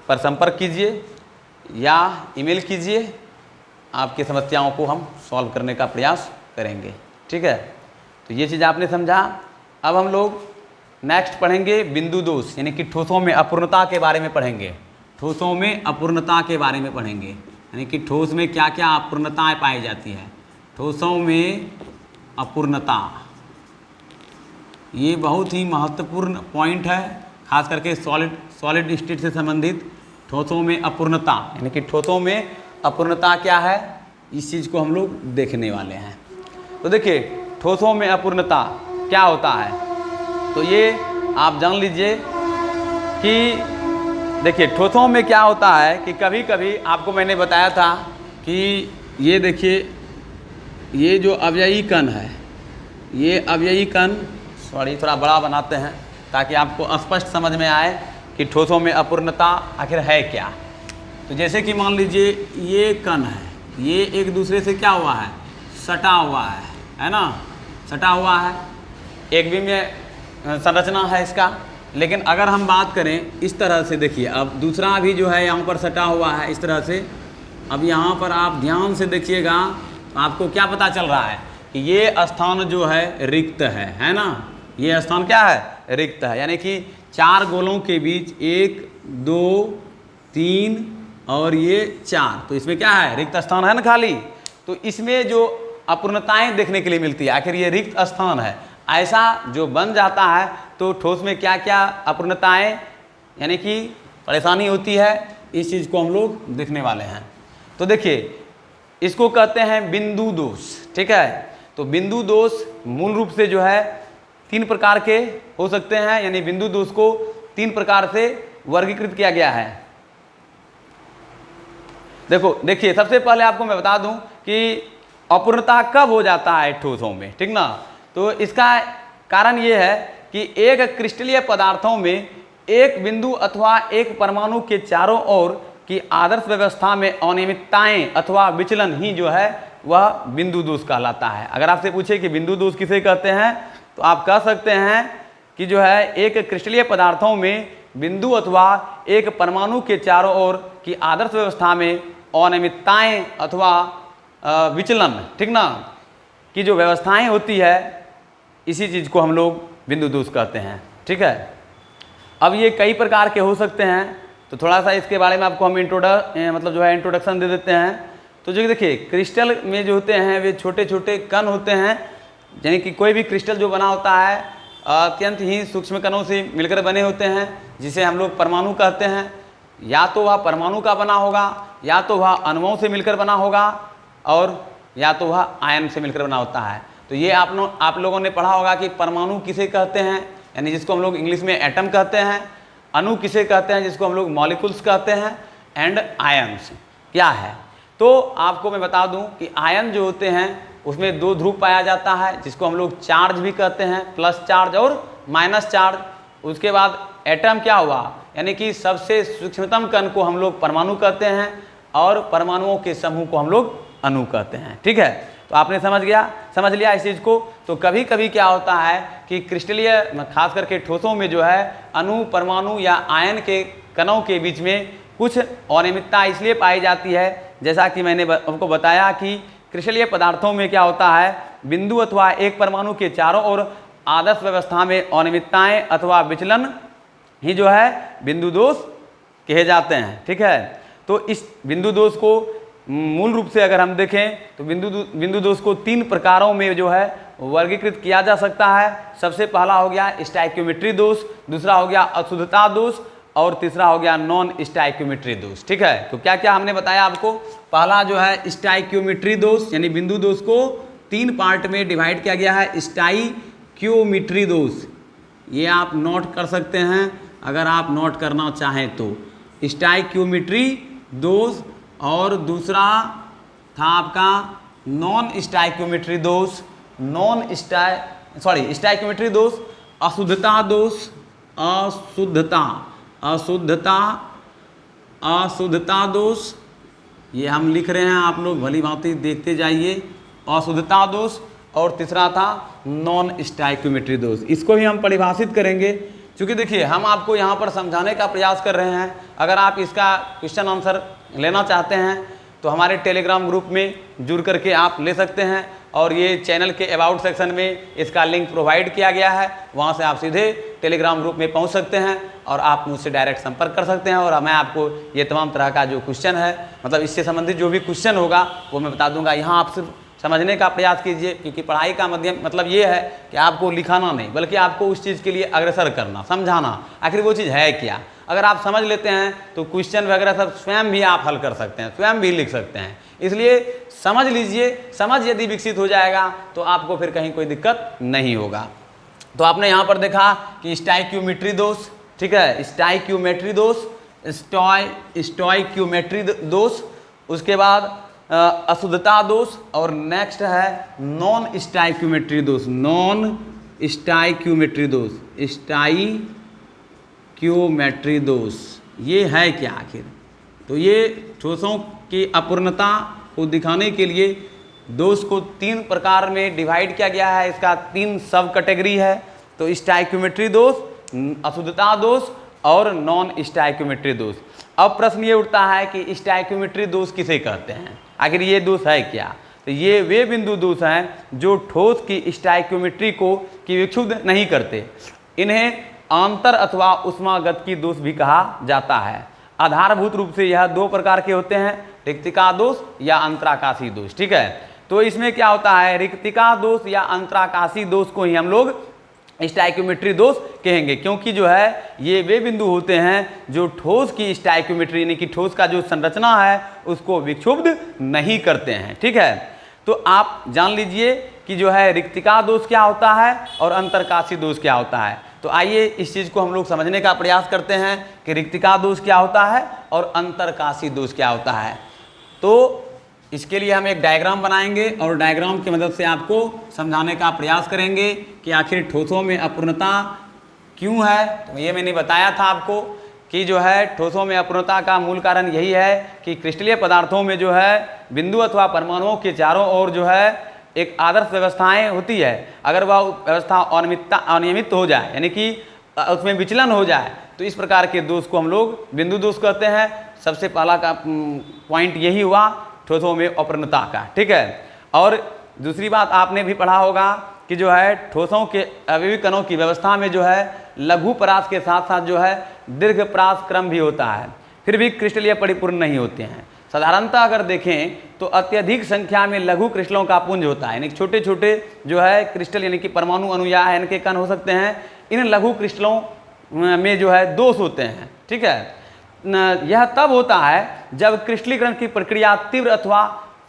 पर संपर्क कीजिए या ईमेल कीजिए, आपकी समस्याओं को हम सॉल्व करने का प्रयास करेंगे, ठीक है। तो ये चीज़ आपने समझा। अब हम लोग नेक्स्ट पढ़ेंगे बिंदु दोष, यानी कि ठोसों में अपूर्णता के बारे में पढ़ेंगे। ठोसों में अपूर्णता के बारे में पढ़ेंगे, यानी कि ठोस में क्या क्या अपूर्णताएं पाई जाती है। ठोसों में अपूर्णता ये बहुत ही महत्वपूर्ण पॉइंट है, खास करके सॉलिड स्टेट से संबंधित। ठोसों में अपूर्णता यानी कि ठोसों में अपूर्णता क्या है, इस चीज़ को हम लोग देखने वाले हैं। तो देखिए ठोसों में अपूर्णता क्या होता है, तो ये आप जान लीजिए कि देखिए ठोसों में क्या होता है कि कभी कभी आपको मैंने बताया था कि ये देखिए ये जो अवयवी कण है, ये अवयवी कण, सॉरी थोड़ा बड़ा बनाते हैं ताकि आपको स्पष्ट समझ में आए कि ठोसों में अपूर्णता आखिर है क्या। तो जैसे कि मान लीजिए ये कण है, ये एक दूसरे से क्या हुआ है, सटा हुआ है ना, सटा हुआ है, एक भी में संरचना है इसका। लेकिन अगर हम बात करें इस तरह से, देखिए अब दूसरा भी जो है यहाँ पर सटा हुआ है इस तरह से। अब यहाँ पर आप ध्यान से देखिएगा तो आपको क्या पता चल रहा है कि ये स्थान जो है रिक्त है ना, ये स्थान क्या है, रिक्त है। यानी कि चार गोलों के बीच 1 2 3 और ये 4, तो इसमें क्या है, रिक्त स्थान है ना खाली। तो इसमें जो अपूर्णताएं देखने के लिए मिलती है, आखिर ये रिक्त स्थान है, ऐसा जो बन जाता है तो ठोस में क्या क्या अपूर्णताएं यानी कि परेशानी होती है, इस चीज़ को हम लोग देखने वाले हैं। तो देखिए इसको कहते हैं बिंदु दोष, ठीक है। तो बिंदु दोष मूल रूप से जो है 3 प्रकार के हो सकते हैं, यानी बिंदु दोष को 3 प्रकार से वर्गीकृत किया गया है। देखिए सबसे पहले आपको मैं बता दूं कि अपूर्णता कब हो जाता है ठोसों में, ठीक ना। तो इसका कारण ये है कि एक क्रिस्टलीय पदार्थों में एक बिंदु अथवा एक परमाणु के चारों ओर की आदर्श व्यवस्था में अनियमितताएं अथवा विचलन ही जो है वह बिंदु दोष कहलाता है। अगर आपसे पूछे कि बिंदु दोष किसे कहते हैं, तो आप कह सकते हैं कि जो है एक क्रिस्टलीय पदार्थों में बिंदु अथवा एक परमाणु के चारों ओर की आदर्श व्यवस्था में अनियमितताएं अथवा विचलन, ठीक ना, की जो व्यवस्थाएं होती है, इसी चीज़ को हम लोग बिंदु दोष कहते हैं, ठीक है। अब ये कई प्रकार के हो सकते हैं, तो थोड़ा सा इसके बारे में आपको हम इंट्रोडक्शन दे देते हैं। तो जो देखिए क्रिस्टल में जो होते हैं वे छोटे छोटे कण होते हैं, यानी कि कोई भी क्रिस्टल जो बना होता है अत्यंत ही सूक्ष्म कणों से मिलकर बने होते हैं, जिसे हम लोग परमाणु कहते हैं। या तो वह परमाणु का बना होगा, या तो वह अणुओं से मिलकर बना होगा, और या तो वह आयन से मिलकर बना होता है। तो ये आप लोगों ने पढ़ा होगा कि परमाणु किसे कहते हैं, यानी जिसको हम लोग इंग्लिश में एटम कहते हैं। अणु किसे कहते हैं, जिसको हम लोग मॉलिक्यूल्स कहते हैं। एंड आयन्स क्या है, तो आपको मैं बता दूं कि आयन जो होते हैं उसमें 2 ध्रुव पाया जाता है, जिसको हम लोग चार्ज भी कहते हैं, प्लस चार्ज और माइनस चार्ज। उसके बाद एटम क्या हुआ, यानी कि सबसे सूक्ष्मतम कण को हम लोग परमाणु कहते हैं, और परमाणुओं के समूह को हम लोग अणु कहते हैं, ठीक है। तो आपने समझ लिया इस चीज़ को। तो कभी कभी क्या होता है कि क्रिस्टलीय खास करके ठोसों में जो है अणु, परमाणु या आयन के कणों के बीच में कुछ अनियमितता इसलिए पाई जाती है, जैसा कि मैंने आपको बताया कि क्रिस्टलीय पदार्थों में क्या होता है, बिंदु अथवा एक परमाणु के चारों ओर आदर्श व्यवस्था में अनियमितताएं अथवा विचलन ही जो है बिंदु दोष कहे जाते हैं, ठीक है। तो इस बिंदु दोष को मूल रूप से अगर हम देखें तो बिंदु दोष को 3 प्रकारों में जो है वर्गीकृत किया जा सकता है। सबसे पहला हो गया स्टाइक्योमेट्री दोष, दूसरा हो गया अशुद्धता दोष, और तीसरा हो गया नॉन स्टाइक्योमेट्री दोष, ठीक है। तो क्या क्या हमने बताया आपको, पहला जो है स्टाइक्योमेट्री दोष, यानी बिंदु दोष को 3 पार्ट में डिवाइड किया गया है। स्टाइक्योमेट्री दोष, ये आप नोट कर सकते हैं अगर आप नोट करना चाहें तो, स्टाइक्योमेट्री दोष। और दूसरा था आपका नॉन स्टाइक्योमेट्री दोष, स्टाइक्योमेट्री दोष, अशुद्धता दोष, अशुद्धता दोष, ये हम लिख रहे हैं, आप लोग भली भांति देखते जाइए, अशुद्धता दोष। और तीसरा था नॉन स्टाइक्योमेट्री दोष। इसको भी हम परिभाषित करेंगे, क्योंकि देखिए हम आपको यहाँ पर समझाने का प्रयास कर रहे हैं। अगर आप इसका क्वेश्चन आंसर लेना चाहते हैं तो हमारे टेलीग्राम ग्रुप में जुड़ करके आप ले सकते हैं, और ये चैनल के अबाउट सेक्शन में इसका लिंक प्रोवाइड किया गया है, वहाँ से आप सीधे टेलीग्राम ग्रुप में पहुँच सकते हैं और आप मुझसे डायरेक्ट संपर्क कर सकते हैं। और मैं आपको ये तमाम तरह का जो क्वेश्चन है, मतलब इससे संबंधित जो भी क्वेश्चन होगा वो मैं बता दूंगा। यहाँ आप सिर्फ समझने का प्रयास कीजिए, क्योंकि पढ़ाई का माध्यम मतलब ये है कि आपको लिखाना नहीं, बल्कि आपको उस चीज़ के लिए अग्रसर करना, समझाना आखिर वो चीज़ है क्या। अगर आप समझ लेते हैं तो क्वेश्चन वगैरह सब स्वयं भी आप हल कर सकते हैं, स्वयं भी लिख सकते हैं। इसलिए समझ लीजिए, समझ यदि विकसित हो जाएगा तो आपको फिर कहीं कोई दिक्कत नहीं होगा। तो आपने यहाँ पर देखा कि स्टोइक्योमेट्री दोष, ठीक है, स्टोइक्योमेट्री दोष, स्टोइक्योमेट्री दोष, उसके बाद अशुद्धता दोष, और नेक्स्ट है नॉन स्टोइक्योमेट्री दोष, नॉन स्टोइक्योमेट्री दोष, स्टोइक्योमेट्री दोष। ये है क्या आखिर? तो ये ठोसों की अपूर्णता को दिखाने के लिए दोष को 3 प्रकार में डिवाइड किया गया है, इसका 3 सब कैटेगरी है। तो स्टोइक्योमेट्री दोष, अशुद्धता दोष और नॉन स्टोइक्योमेट्री दोष। अब प्रश्न ये उठता है कि स्टोइक्योमेट्री दोष किसे कहते हैं, आखिर ये दोष है क्या? तो ये वे बिंदु दोष हैं जो ठोस की स्टोइक्योमेट्री को विक्षुब्ध नहीं करते। इन्हें आंतर अथवा ऊष्मागतिकी दोष भी कहा जाता है। आधारभूत रूप से यह 2 प्रकार के होते हैं, रिक्तिका दोष या अंतराकाशी दोष, ठीक है। तो इसमें क्या होता है, रिक्तिका दोष या अंतराकाशी दोष को ही हम लोग स्टोइक्योमेट्री दोष कहेंगे, क्योंकि जो है ये वे बिंदु होते हैं जो ठोस की स्टोइक्योमेट्री यानी कि ठोस का जो संरचना है उसको विक्षुब्ध नहीं करते हैं, ठीक है। तो आप जान लीजिए कि जो है रिक्तिका दोष क्या होता है और अंतरकाशी दोष क्या होता है। तो आइए इस चीज़ को हम लोग समझने का प्रयास करते हैं कि रिक्तिका दोष क्या होता है और अंतरकाशी दोष क्या होता है। तो इसके लिए हम एक डायग्राम बनाएंगे और डायग्राम की मदद से आपको समझाने का प्रयास करेंगे कि आखिर ठोसों में अपूर्णता क्यों है। तो ये मैंने बताया था आपको कि जो है ठोसों में अपूर्णता का मूल कारण यही है कि क्रिस्टलीय पदार्थों में जो है बिंदु अथवा परमाणुओं के चारों ओर जो है एक आदर्श व्यवस्थाएं होती है। अगर वह व्यवस्था अनियमित हो जाए यानी कि उसमें विचलन हो जाए तो इस प्रकार के दोष को हम लोग बिंदु दोष कहते हैं। सबसे पहला का पॉइंट यही हुआ ठोसों में अपूर्णता का, ठीक है। और दूसरी बात आपने भी पढ़ा होगा कि जो है ठोसों के अवयवी कणों की व्यवस्था में जो है लघु परास के साथ साथ जो है दीर्घ परास क्रम भी होता है, फिर भी क्रिस्टलीय परिपूर्ण नहीं होते हैं। साधारणतः अगर देखें तो अत्यधिक संख्या में लघु क्रिस्टलों का पुंज होता है, यानी छोटे छोटे जो है क्रिस्टल यानी कि परमाणु अणु या आयन के कण हो सकते हैं। इन लघु क्रिस्टलों में जो है दोष होते हैं, ठीक है। यह तब होता है जब क्रिस्टलीकरण की प्रक्रिया तीव्र अथवा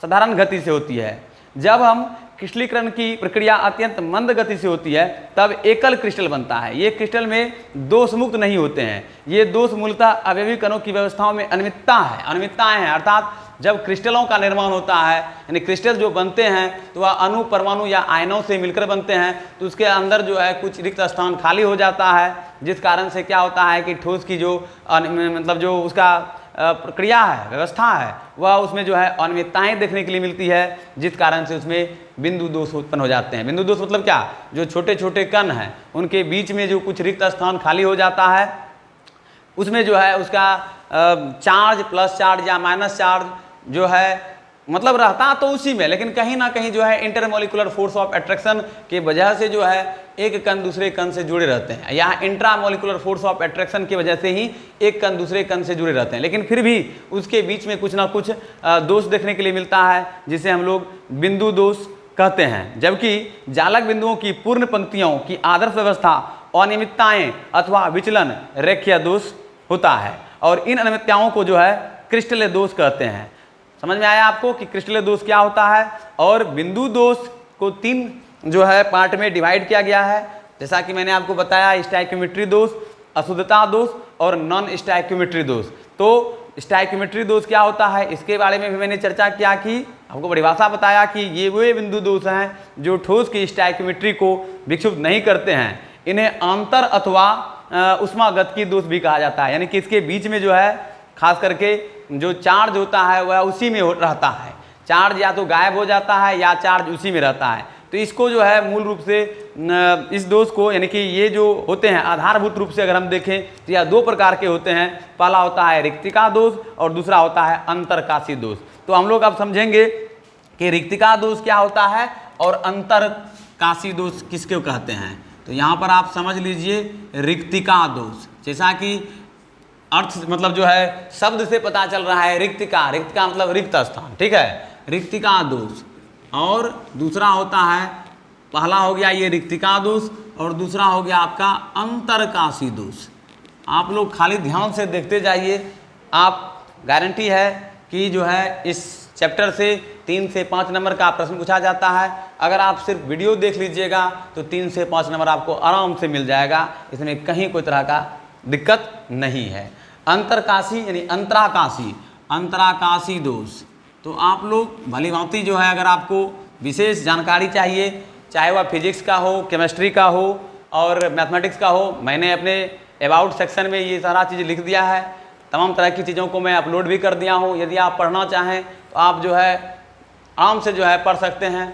साधारण गति से होती है। जब हम क्रिस्टलीकरण की प्रक्रिया अत्यंत मंद गति से होती है तब एकल क्रिस्टल बनता है। ये क्रिस्टल में दोष मुक्त नहीं होते हैं। ये दोष मूलतः अवयवी कणों की व्यवस्थाओं में अनियमितताएं हैं। अर्थात जब क्रिस्टलों का निर्माण होता है यानी क्रिस्टल जो बनते हैं तो वह अणु परमाणु या आयनों से मिलकर बनते हैं, तो उसके अंदर जो है कुछ रिक्त स्थान खाली हो जाता है, जिस कारण से क्या होता है कि ठोस की जो मतलब जो उसका प्रक्रिया है, व्यवस्था है, वह उसमें जो है अनियमितताएं देखने के लिए मिलती है, जिस कारण से उसमें बिंदु दोष उत्पन्न हो जाते हैं। बिंदु दोष मतलब क्या, जो छोटे छोटे कण हैं उनके बीच में जो कुछ रिक्त स्थान खाली हो जाता है उसमें जो है उसका चार्ज प्लस चार्ज या माइनस चार्ज जो है मतलब रहता तो उसी में, लेकिन कहीं ना कहीं जो है इंटरमोलिकुलर फोर्स ऑफ अट्रैक्शन की वजह से जो है एक कण दूसरे कण से जुड़े रहते हैं, या इंट्रामोलिकुलर फोर्स ऑफ अट्रैक्शन की वजह से ही एक कण दूसरे कण से जुड़े रहते हैं, लेकिन फिर भी उसके बीच में कुछ ना कुछ दोष देखने के लिए मिलता है, जिसे हम लोग बिंदु दोष कहते हैं। जबकि जालक बिंदुओं की पूर्ण पंक्तियों की आदर्श व्यवस्था अनियमितताएं अथवा विचलन रेखीय दोष होता है, और इन अनियमितताओं को जो है क्रिस्टलीय दोष कहते हैं। समझ में आया आपको कि क्रिस्टलीय दोष क्या होता है। और बिंदु दोष को 3 जो है पार्ट में डिवाइड किया गया है, जैसा कि मैंने आपको बताया, स्टोइक्योमेट्री दोष, अशुद्धता दोष और नॉन स्टोइक्योमेट्री दोष। तो स्टोइक्योमेट्री दोष क्या होता है इसके बारे में भी मैंने चर्चा किया कि आपको परिभाषा बताया कि ये वे बिंदु दोष हैं जो ठोस की स्टोइक्योमेट्री को विक्षुब्ध नहीं करते हैं। इन्हें आंतर अथवा ऊष्मागतिकी दोष भी कहा जाता है, यानी कि इसके बीच में जो है खास करके जो चार्ज होता है वह उसी में रहता है। चार्ज या तो गायब हो जाता है या चार्ज उसी में रहता है। तो इसको जो है मूल रूप से इस दोष को यानी कि ये जो होते हैं आधारभूत रूप से अगर हम देखें तो यह 2 प्रकार के होते हैं। पहला होता है रिक्तिका दोष और दूसरा होता है अंतरकाशी दोष। तो हम लोग अब समझेंगे कि रिक्तिका दोष क्या होता है और अंतरकाशी दोष किसको कहते हैं। तो यहाँ पर आप समझ लीजिए रिक्तिका दोष, जैसा कि अर्थ मतलब जो है शब्द से पता चल रहा है रिक्तिका, रिक्तिका मतलब रिक्त स्थान, ठीक है, रिक्तिका दोष। और दूसरा होता है, पहला हो गया ये रिक्तिका दोष और दूसरा हो गया आपका अंतरकाशी दोष। आप लोग खाली ध्यान से देखते जाइए, आप गारंटी है कि जो है इस चैप्टर से 3 से 5 नंबर का प्रश्न पूछा जाता है। अगर आप सिर्फ वीडियो देख लीजिएगा तो 3 से 5 नंबर आपको आराम से मिल जाएगा, इसमें कहीं कोई तरह का दिक्कत नहीं है। अंतरकाशी यानी अंतराकाशी, अंतराकाशी दोष, तो आप लोग भली भांति जो है अगर आपको विशेष जानकारी चाहिए, चाहे वह फिजिक्स का हो, केमिस्ट्री का हो और मैथमेटिक्स का हो, मैंने अपने अबाउट सेक्शन में ये सारा चीज़ लिख दिया है। तमाम तरह की चीज़ों को मैं अपलोड भी कर दिया हूँ। यदि आप पढ़ना चाहें तो आप जो है आराम से जो है पढ़ सकते हैं,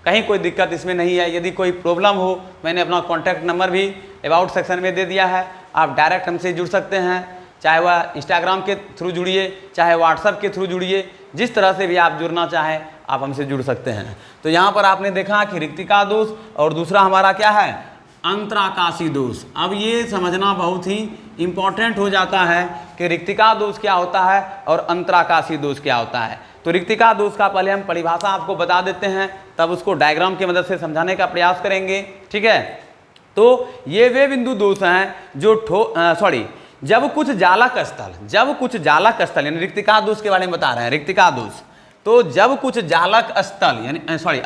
कहीं कोई दिक्कत इसमें नहीं है। यदि कोई प्रॉब्लम हो, मैंने अपना कॉन्टैक्ट नंबर भी अबाउट सेक्शन में दे दिया है, आप डायरेक्ट हमसे जुड़ सकते हैं, चाहे वह इंस्टाग्राम के थ्रू जुड़िए, चाहे व्हाट्सएप के थ्रू जुड़िए, जिस तरह से भी आप जुड़ना चाहें आप हमसे जुड़ सकते हैं। तो यहाँ पर आपने देखा कि रिक्तिका दोष और दूसरा हमारा क्या है, अंतराकाशी दोष। अब ये समझना बहुत ही इम्पॉर्टेंट हो जाता है कि रिक्तिका दोष क्या होता है और अंतराकाशी दोष क्या होता है। तो रिक्तिका दोष का पहले हम परिभाषा आपको बता देते हैं, तब उसको डायग्राम की मदद से समझाने का प्रयास करेंगे, ठीक है। तो ये वे बिंदु दोष हैं जो जब कुछ जालक स्थल यानी रिक्तिका दोष के बारे में बता रहे हैं, रिक्तिका दोष। तो जब कुछ जालक स्थल यानी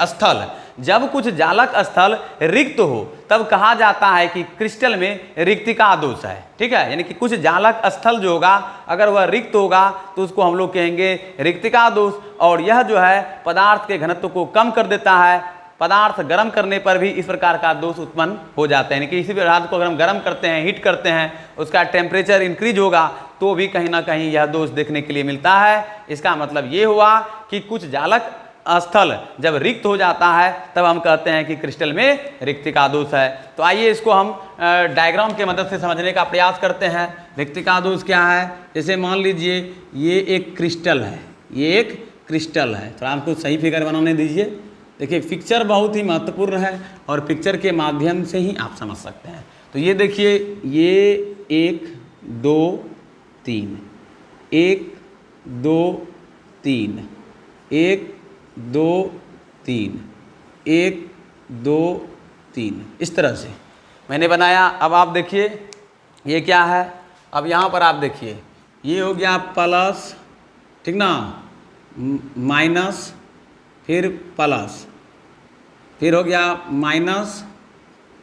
स्थल, जब कुछ जालक स्थल रिक्त हो तब कहा जाता है कि क्रिस्टल में रिक्तिका दोष है, ठीक है। यानी कि कुछ जालक स्थल जो होगा अगर वह रिक्त होगा तो उसको हम लोग कहेंगे रिक्तिका दोष। और यह जो है पदार्थ के घनत्व को कम कर देता है, पदार्थ गर्म करने पर भी इस प्रकार का दोष उत्पन्न हो जाता है। यानी कि किसी भी पदार्थ को अगर हम गर्म करते हैं, हीट करते हैं, उसका टेम्परेचर इंक्रीज होगा तो भी कहीं ना कहीं यह दोष देखने के लिए मिलता है। इसका मतलब ये हुआ कि कुछ जालक स्थल जब रिक्त हो जाता है तब हम कहते हैं कि क्रिस्टल में रिक्तिका दोष है। तो आइए इसको हम डायग्राम के मदद से समझने का प्रयास करते हैं। रिक्तिका दोष क्या है, जैसे मान लीजिए ये एक क्रिस्टल है, ये एक क्रिस्टल है। थोड़ा हमको सही फिगर बनाने दीजिए। देखिए पिक्चर बहुत ही महत्वपूर्ण है और पिक्चर के माध्यम से ही आप समझ सकते हैं। तो ये देखिए, ये 1 2 3, 1 2 3, 1 2 3, 1 2 3, इस तरह से मैंने बनाया। अब आप देखिए ये क्या है, अब यहाँ पर आप देखिए ये हो गया प्लस, ठीक ना, माइनस, फिर प्लस, फिर हो गया माइनस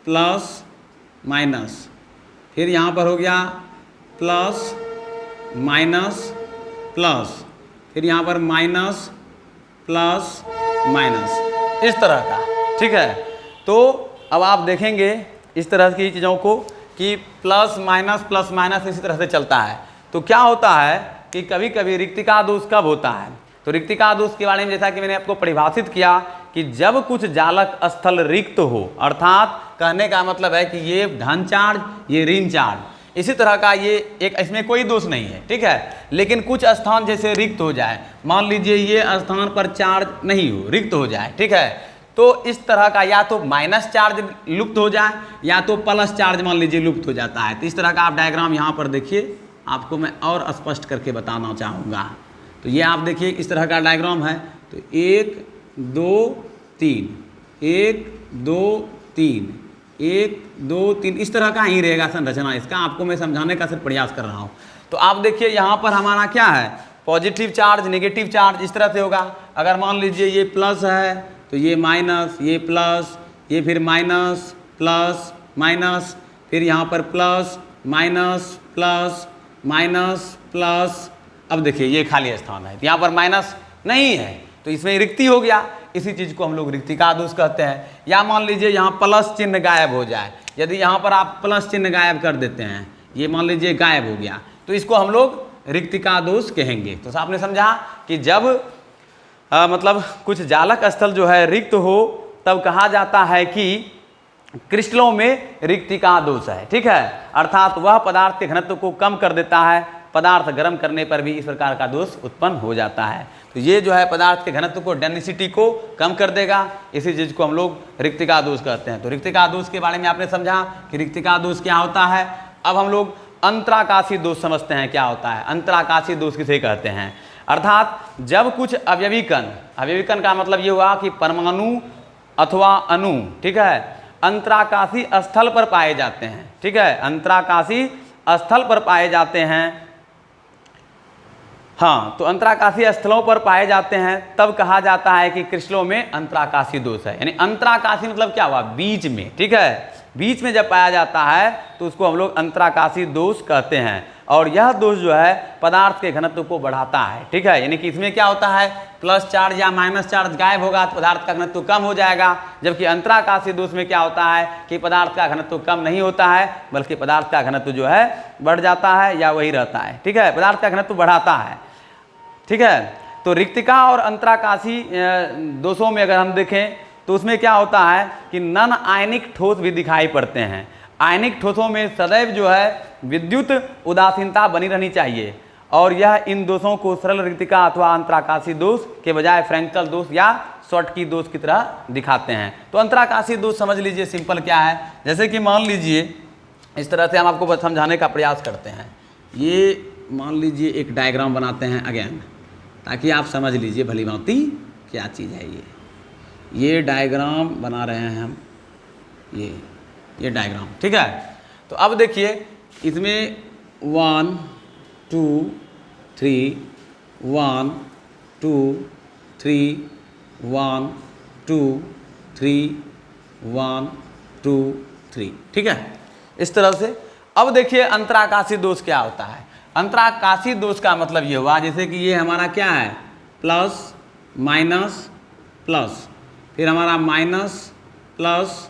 प्लस माइनस, फिर यहाँ पर हो गया प्लस माइनस प्लस, फिर यहाँ पर माइनस प्लस माइनस, इस तरह का, ठीक है। तो अब आप देखेंगे इस तरह की चीज़ों को कि प्लस माइनस इसी तरह से चलता है। तो क्या होता है कि कभी कभी रिक्तिका दोष कब होता है, तो रिक्तिका दोष के बारे में जैसा कि मैंने आपको परिभाषित किया कि जब कुछ जालक स्थल रिक्त हो, अर्थात कहने का मतलब है कि ये धन चार्ज, ये ऋण चार्ज, इसी तरह का ये एक, इसमें कोई दोष नहीं है, ठीक है। लेकिन कुछ स्थान जैसे रिक्त हो जाए, मान लीजिए ये स्थान पर चार्ज नहीं हो, रिक्त हो जाए, ठीक है, तो इस तरह का या तो माइनस चार्ज लुप्त हो जाए या तो प्लस चार्ज मान लीजिए लुप्त हो जाता है। तो इस तरह का आप डायग्राम यहाँ पर देखिए, आपको मैं और स्पष्ट करके बताना चाहूँगा। तो ये आप देखिए इस तरह का डायग्राम है। तो 1 2 3, 1 2 3, 1 2 3, इस तरह का ही रहेगा संरचना इसका। आपको मैं समझाने का सिर्फ प्रयास कर रहा हूँ। तो आप देखिए यहाँ पर हमारा क्या है, पॉजिटिव चार्ज, नेगेटिव चार्ज, इस तरह से होगा। अगर मान लीजिए ये प्लस है तो ये माइनस, ये प्लस, ये फिर माइनस प्लस माइनस, फिर यहाँ पर plus minus plus minus plus. अब देखिए ये खाली स्थान है, यहाँ पर माइनस नहीं है तो इसमें रिक्ति हो गया। इसी चीज़ को हम लोग रिक्तिका दोष कहते हैं। या मान लीजिए यहाँ प्लस चिन्ह गायब हो जाए, यदि यहाँ पर आप प्लस चिन्ह गायब कर देते हैं, ये मान लीजिए गायब हो गया, तो इसको हम लोग रिक्तिका दोष कहेंगे। तो आपने समझा कि जब मतलब कुछ जालक स्थल जो है रिक्त हो तब कहा जाता है कि क्रिस्टलों में रिक्तिका दोष है, ठीक है। अर्थात वह पदार्थ के घनत्व को कम कर देता है, पदार्थ गर्म करने पर भी इस प्रकार का दोष उत्पन्न हो जाता है। तो ये जो है पदार्थ के घनत्व को, डेंसिटी को कम कर देगा, इसी चीज़ को हम लोग रिक्तिका दोष कहते हैं। तो रिक्तिका दोष के बारे में आपने समझा कि रिक्तिका दोष क्या होता है। अब हम लोग अंतराकाशी दोष समझते हैं क्या होता है। अंतराकाशी दोष किसे कहते हैं, अर्थात जब कुछ अवयवी कण, अवयवी कण का मतलब ये हुआ कि परमाणु अथवा अणु, ठीक है, अंतराकाशी स्थल पर पाए जाते हैं, ठीक है, अंतराकाशी स्थल पर पाए जाते हैं, हाँ, तो अंतराकाशीय स्थलों पर पाए जाते हैं तब कहा जाता है कि क्रिस्टलों में अंतराकाशीय दोष है। यानी अंतराकाशीय मतलब क्या हुआ, बीच में, ठीक है, बीच में जब पाया जाता है तो उसको हम लोग अंतराकाशीय दोष कहते हैं। और यह दोष जो है पदार्थ के घनत्व को बढ़ाता है, ठीक है, यानी कि इसमें क्या होता है, प्लस चार्ज या माइनस चार्ज गायब होगा तो पदार्थ का घनत्व कम हो जाएगा, जबकि अंतराकाशीय दोष में क्या होता है कि पदार्थ का घनत्व कम नहीं होता है बल्कि पदार्थ का घनत्व जो है बढ़ जाता है या वही रहता है, ठीक है, पदार्थ का घनत्व बढ़ाता है, ठीक है। तो रिक्तिका और अंतराकाशीय दोषों में अगर हम देखें तो उसमें क्या होता है कि नन आयनिक ठोस भी दिखाई पड़ते हैं। आयनिक ठोसों में सदैव जो है विद्युत उदासीनता बनी रहनी चाहिए और यह इन दोषों को सरल रिक्तिका अथवा अंतराकाशीय दोष के बजाय फ्रैंकल दोष या शॉटकी दोष की तरह दिखाते हैं। तो अंतराकाशीय दोष समझ लीजिए सिंपल क्या है, जैसे कि मान लीजिए इस तरह से हम आपको समझाने का प्रयास करते हैं। ये मान लीजिए एक डायग्राम बनाते हैं अगेन, ताकि आप समझ लीजिए भली भांति क्या चीज़ है। ये डायग्राम बना रहे हैं हम, ये डायग्राम, ठीक है। तो अब देखिए इसमें 1 2 3 1 2 3 1 2 3 1 2 3, ठीक है, इस तरह से। अब देखिए अंतराकाशीय दोष क्या होता है। अंतराकाशीय दोष का मतलब ये हुआ जैसे कि ये हमारा क्या है, प्लस माइनस प्लस, फिर हमारा माइनस प्लस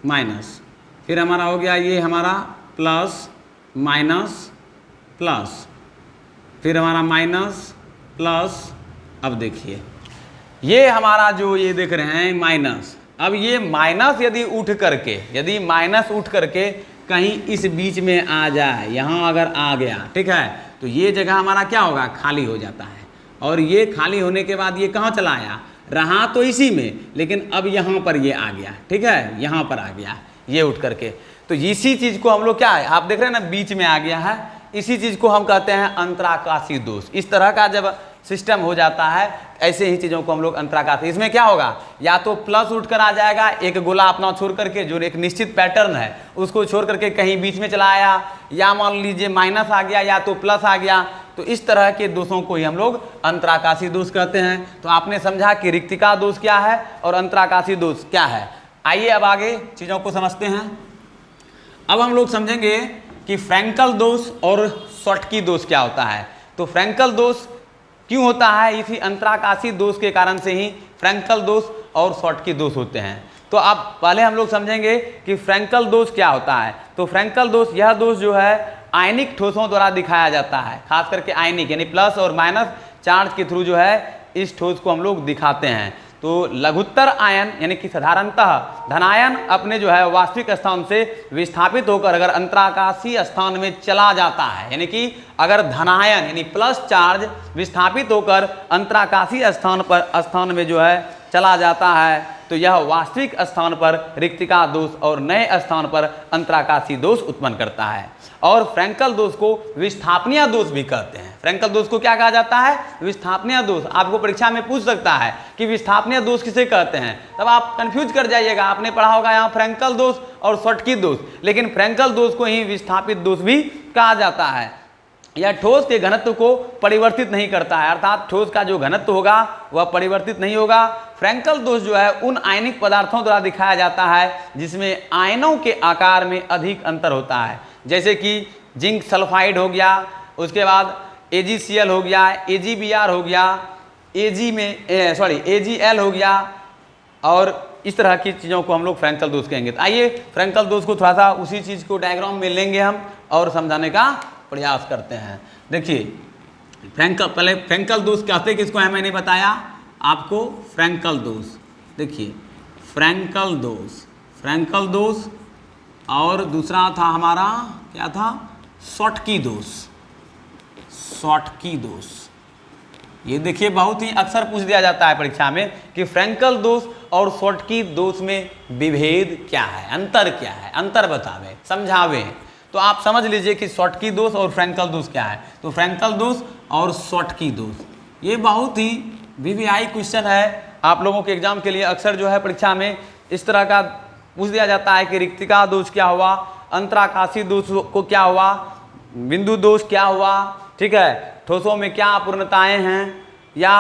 माइनस, फिर हमारा हो गया ये हमारा प्लस माइनस प्लस, फिर हमारा माइनस प्लस। अब देखिए ये हमारा जो ये देख रहे हैं माइनस, अब ये माइनस यदि माइनस उठ करके कहीं इस बीच में आ जाए, यहाँ अगर आ गया, ठीक है, तो ये जगह हमारा क्या होगा, खाली हो जाता है। और ये खाली होने के बाद ये कहाँ चला आया, रहा तो इसी में, लेकिन अब यहाँ पर ये आ गया, ठीक है, यहाँ पर आ गया ये उठ करके। तो इसी चीज़ को हम लोग क्या है, आप देख रहे हैं ना बीच में आ गया है, इसी चीज़ को हम कहते हैं अंतराकाशीय दोष। इस तरह का जब सिस्टम हो जाता है ऐसे ही चीज़ों को हम लोग अंतराकाशीय, इसमें क्या होगा, या तो प्लस उठकर आ जाएगा, एक गोला अपना छोड़ करके जो एक निश्चित पैटर्न है उसको छोड़ करके कहीं बीच में चला आया, या मान लीजिए माइनस आ गया या तो प्लस आ गया। तो इस तरह के दोषों को ही हम लोग अंतराकाशीय दोष कहते हैं। तो आपने समझा कि रिक्तिका दोष क्या है और अंतराकाशीय दोष क्या है। आइए अब आगे चीज़ों को समझते हैं। अब हम लोग समझेंगे कि फ्रैंकल दोष और शॉटकी दोष क्या होता है। तो फ्रैंकल दोष क्यों होता है, इसी अंतराकाशीय दोष के कारण से ही फ्रैंकल दोष और शॉटकी दोष होते हैं। तो अब पहले हम लोग समझेंगे कि फ्रैंकल दोष क्या होता है। तो फ्रैंकल दोष यह दोष जो है आयनिक ठोसों द्वारा दिखाया जाता है, खास करके आयनिक यानी प्लस और माइनस चार्ज के थ्रू जो है इस ठोस को हम लोग दिखाते हैं। तो लघुत्तर आयन यानी कि साधारणतः धनायन अपने जो है वास्तविक स्थान से विस्थापित होकर अगर अंतराकाशीय स्थान में चला जाता है, यानी कि अगर धनायन यानी प्लस चार्ज विस्थापित होकर अंतराकाशीय स्थान में जो है चला जाता है तो यह वास्तविक स्थान पर रिक्तिका दोष और नए स्थान पर अंतराकाशीय दोष उत्पन्न करता है। और फ्रैंकल दोष को विस्थापनीय दोष भी कहते हैं। फ्रैंकल दोष को क्या कहा जाता है, विस्थापनीय दोष। आपको परीक्षा में पूछ सकता है कि विस्थापनीय दोष किसे कहते हैं, तब आप कंफ्यूज कर जाइएगा। आपने पढ़ा होगा यहाँ फ्रैंकल दोष और शॉटकी दोष, लेकिन फ्रैंकल दोष को ही विस्थापित दोष भी कहा जाता है। यह ठोस के घनत्व को परिवर्तित नहीं करता है, अर्थात ठोस का जो घनत्व होगा वह परिवर्तित नहीं होगा। फ्रैंकल दोष जो है उन आयनिक पदार्थों द्वारा दिखाया जाता है जिसमें आयनों के आकार में अधिक अंतर होता है, जैसे कि जिंक सल्फाइड हो गया, उसके बाद AgCl हो गया, AgBr हो गया, AgL हो गया, और इस तरह की चीज़ों को हम लोग फ्रैंकल दोष कहेंगे। तो आइए फ्रैंकल दोष को थोड़ा सा उसी चीज़ को डायग्राम में लेंगे हम और समझाने का प्रयास करते हैं। देखिए पहले फ्रैंकल दोष कहते किसको है मैंने बताया आपको, फ्रैंकल दोष। देखिए फ्रैंकल दोष और दूसरा था हमारा क्या था, शॉटकी दोष। ये देखिए बहुत ही अक्सर पूछ दिया जाता है परीक्षा में कि फ्रैंकल दोष और शॉटकी दोष में विभेद क्या है, अंतर क्या है, अंतर बतावे समझावे। तो आप समझ लीजिए कि शॉटकी दोष और फ्रैंकल दोष क्या है। तो फ्रैंकल दोष और शॉटकी दोष ये बहुत ही VVI क्वेश्चन है, आप लोगों के एग्जाम के लिए अक्सर जो है परीक्षा में इस तरह का पूछ दिया जाता है कि रिक्तिका दोष क्या हुआ, अंतराकाशीय दोष को क्या हुआ, बिंदु दोष क्या हुआ, ठीक है, ठोसों में क्या अपूर्णताएं हैं, या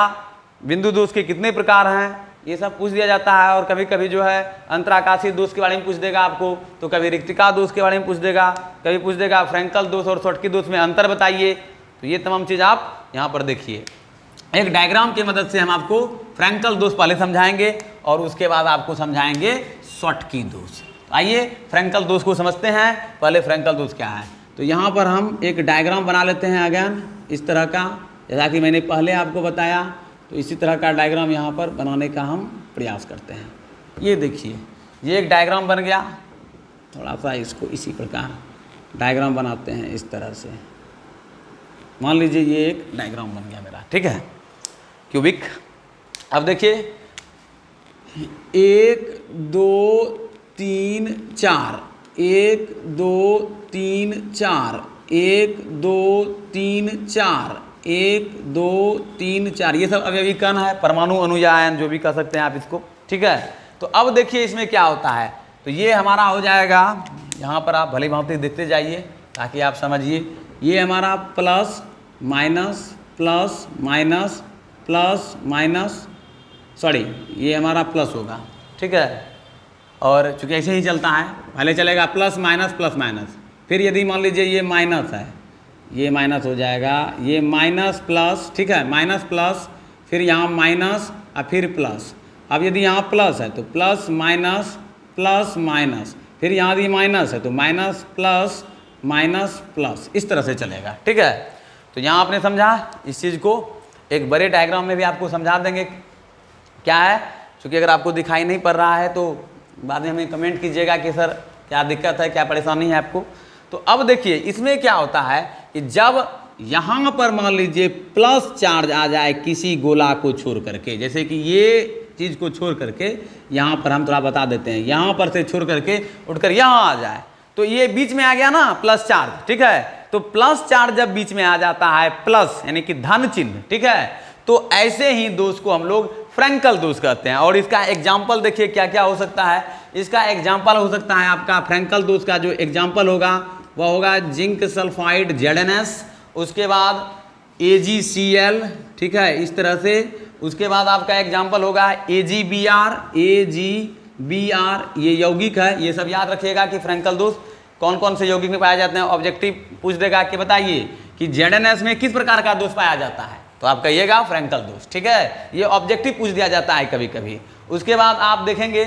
बिंदु दोष के कितने प्रकार हैं, ये सब पूछ दिया जाता है। और कभी कभी जो है अंतराकाशीय दोष के बारे में पूछ देगा आपको, तो कभी रिक्तिका दोष के बारे में पूछ देगा, कभी पूछ देगा फ्रैंकल दोष और शॉटकी दोष में अंतर बताइए। तो ये तमाम चीज़ आप यहाँ पर देखिए। एक डायग्राम की मदद से हम आपको फ्रैंकल दोष पहले समझाएंगे और उसके बाद आपको समझाएंगे शॉटकी दोष। आइए फ्रैंकल दोष को समझते हैं। पहले फ्रैंकल दोष क्या है, तो यहाँ पर हम एक डायग्राम बना लेते हैं अगेन इस तरह का, जैसा कि मैंने पहले आपको बताया। तो इसी तरह का डायग्राम यहाँ पर बनाने का हम प्रयास करते हैं। ये देखिए, ये एक डायग्राम बन गया। थोड़ा सा इसको इसी प्रकार डायग्राम बनाते हैं इस तरह से। मान लीजिए ये एक डायग्राम बन गया मेरा, ठीक है, क्यूबिक। अब देखिए 1 2 3 4, 1 2 3 4, 1 2 3 4, 1 2 3 4, ये सब अवयवी कण है, परमाणु, अणु या आयन, जो भी कह सकते हैं आप इसको, ठीक है। तो अब देखिए इसमें क्या होता है, तो ये हमारा हो जाएगा, यहाँ पर आप भली भांति देखते जाइए ताकि आप समझिए। ये हमारा plus minus plus minus plus minus, sorry ये हमारा प्लस होगा, ठीक है। और चूँकि ऐसे ही चलता है, पहले चलेगा प्लस माइनस, फिर यदि मान लीजिए ये माइनस है, ये माइनस हो जाएगा, ये माइनस प्लस, ठीक है, माइनस प्लस, फिर यहाँ माइनस और फिर प्लस। अब यदि यहाँ प्लस है तो प्लस माइनस प्लस माइनस, फिर यहाँ यदि माइनस है तो माइनस प्लस माइनस प्लस, इस तरह से चलेगा, ठीक है। तो यहाँ आपने समझा। इस चीज़ को एक बड़े डायग्राम में भी आपको समझा देंगे क्या है, क्योंकि अगर आपको दिखाई नहीं पड़ रहा है तो बाद में हमें कमेंट कीजिएगा कि सर क्या दिक्कत है, क्या परेशानी है आपको। तो अब देखिए इसमें क्या होता है कि जब यहाँ पर मान लीजिए प्लस चार्ज आ जाए किसी गोला को छोड़ करके, जैसे कि ये चीज़ को छोड़ करके, यहाँ पर हम थोड़ा बता देते हैं, यहाँ पर से छोड़ करके उठकर यहाँ आ जाए, तो ये बीच में आ गया ना प्लस चार्ज, ठीक है। तो प्लस चार्ज जब बीच में आ जाता है, प्लस यानी कि धन चिन्ह, ठीक है, तो ऐसे ही दोष को हम लोग फ्रैंकल दोष कहते हैं। और इसका एग्जाम्पल देखिए क्या क्या हो सकता है। इसका एग्जाम्पल हो सकता है आपका फ्रैंकल दोष का जो एग्जाम्पल होगा वह होगा जिंक सल्फाइड ZnS, उसके बाद AgCl, ठीक है, इस तरह से। उसके बाद आपका एग्जाम्पल होगा AgBr, ये यौगिक है। ये सब याद रखिएगा कि फ्रैंकल दोष कौन कौन से यौगिक में पाए जाते हैं। ऑब्जेक्टिव पूछ देगा कि बताइए कि ZnS में किस प्रकार का दोष पाया जाता है, तो आप कहिएगा फ्रैंकल दोष, ठीक है। ये ऑब्जेक्टिव पूछ दिया जाता है कभी कभी। उसके बाद आप देखेंगे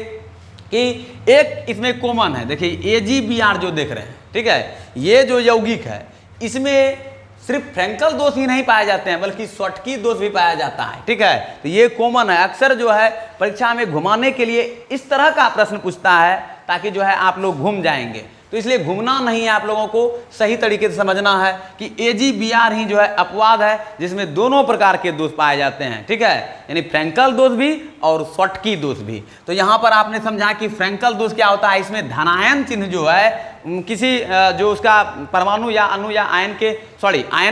कि एक इसमें कॉमन है, देखिए AgBr जो देख रहे हैं, ठीक है, ये जो यौगिक है इसमें सिर्फ फ्रैंकल दोष ही नहीं पाए जाते हैं बल्कि शॉटकी दोष भी पाया जाता है, ठीक है। तो ये कॉमन है। अक्सर जो है परीक्षा में घुमाने के लिए इस तरह का प्रश्न पूछता है ताकि जो है आप लोग घूम जाएंगे। तो इसलिए घूमना नहीं है, आप लोगों को सही तरीके से समझना है कि AgBr ही जो है अपवाद है जिसमें दोनों प्रकार के दोष पाए जाते हैं, ठीक है, यानी फ्रैंकल दोष भी और शॉटकी दोष भी। तो यहाँ पर आपने समझा कि फ्रैंकल दोष क्या होता है, इसमें धनायन चिन्ह जो है किसी जो उसका परमाणु या अणु या आयन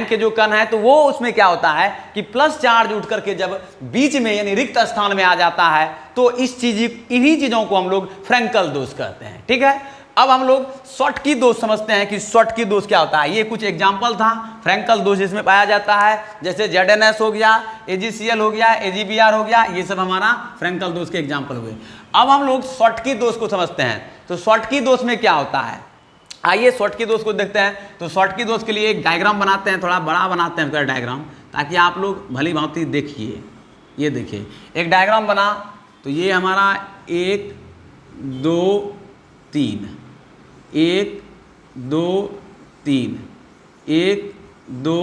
के जो कण है, तो वो उसमें क्या होता है कि प्लस चार्ज उठ करके जब बीच में यानी रिक्त स्थान में आ जाता है तो इन्हीं चीजों को हम लोग फ्रैंकल दोष कहते हैं, ठीक है। अब हम लोग शॉटकी दोष समझते हैं कि शॉटकी दोष क्या होता है। ये कुछ एग्जाम्पल था फ्रैंकल दोष इसमें पाया जाता है, जैसे ZnS हो गया, AgCl हो गया, AgBr हो गया, ये सब हमारा फ्रैंकल दोष के एग्जाम्पल हुए। अब हम लोग शॉटकी दोष को समझते हैं। तो शॉटकी दोष में क्या होता है, आइए शॉटकी दोष को देखते हैं। तो शॉटकी दोष के लिए एक डायग्राम बनाते हैं, थोड़ा बड़ा बनाते हैं फिर डायग्राम, ताकि आप लोग भली भांति देखिए। ये देखिए एक डायग्राम बना, तो ये हमारा 1 2 3, 1 2 3, 1 2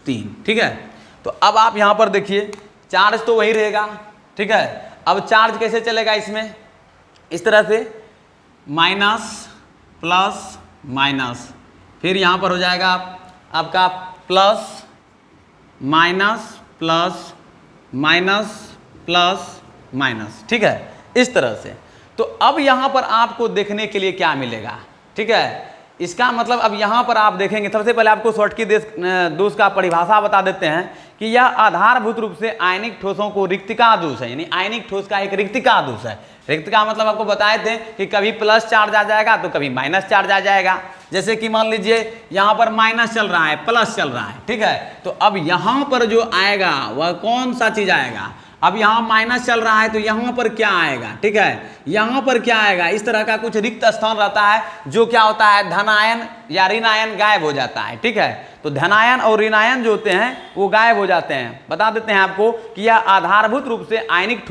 3, ठीक है। तो अब आप यहाँ पर देखिए चार्ज तो वही रहेगा, ठीक है। अब चार्ज कैसे चलेगा इसमें, इस तरह से माइनस प्लस माइनस, फिर यहाँ पर हो जाएगा आपका plus minus plus minus plus minus, ठीक है, इस तरह से। तो अब यहाँ पर आपको देखने के लिए क्या मिलेगा, ठीक है, इसका मतलब अब यहाँ पर आप देखेंगे, सबसे पहले आपको शॉर्ट की दोष का परिभाषा बता देते हैं कि यह आधारभूत रूप से आयनिक ठोसों को रिक्तिका दोष है, यानी आयनिक ठोस का एक रिक्तिका दोष है। रिक्तिका मतलब आपको बताए थे कि कभी प्लस चार्ज आ जाएगा तो कभी माइनस चार्ज आ जाएगा। जैसे कि मान लीजिए यहाँ पर माइनस चल रहा है, प्लस चल रहा है, ठीक है, तो अब यहाँ पर जो आएगा वह कौन सा चीज आएगा, अब यहाँ माइनस चल रहा है तो यहाँ पर क्या आएगा, ठीक है, यहाँ पर क्या आएगा, इस तरह का कुछ रिक्त स्थान रहता है जो क्या होता है, धनायन या ऋणायन गायब हो जाता है, ठीक है। तो धनायन और ऋणायन जो होते हैं वो गायब हो जाते हैं। बता देते हैं आपको कि यह आधारभूत रूप से आयनिक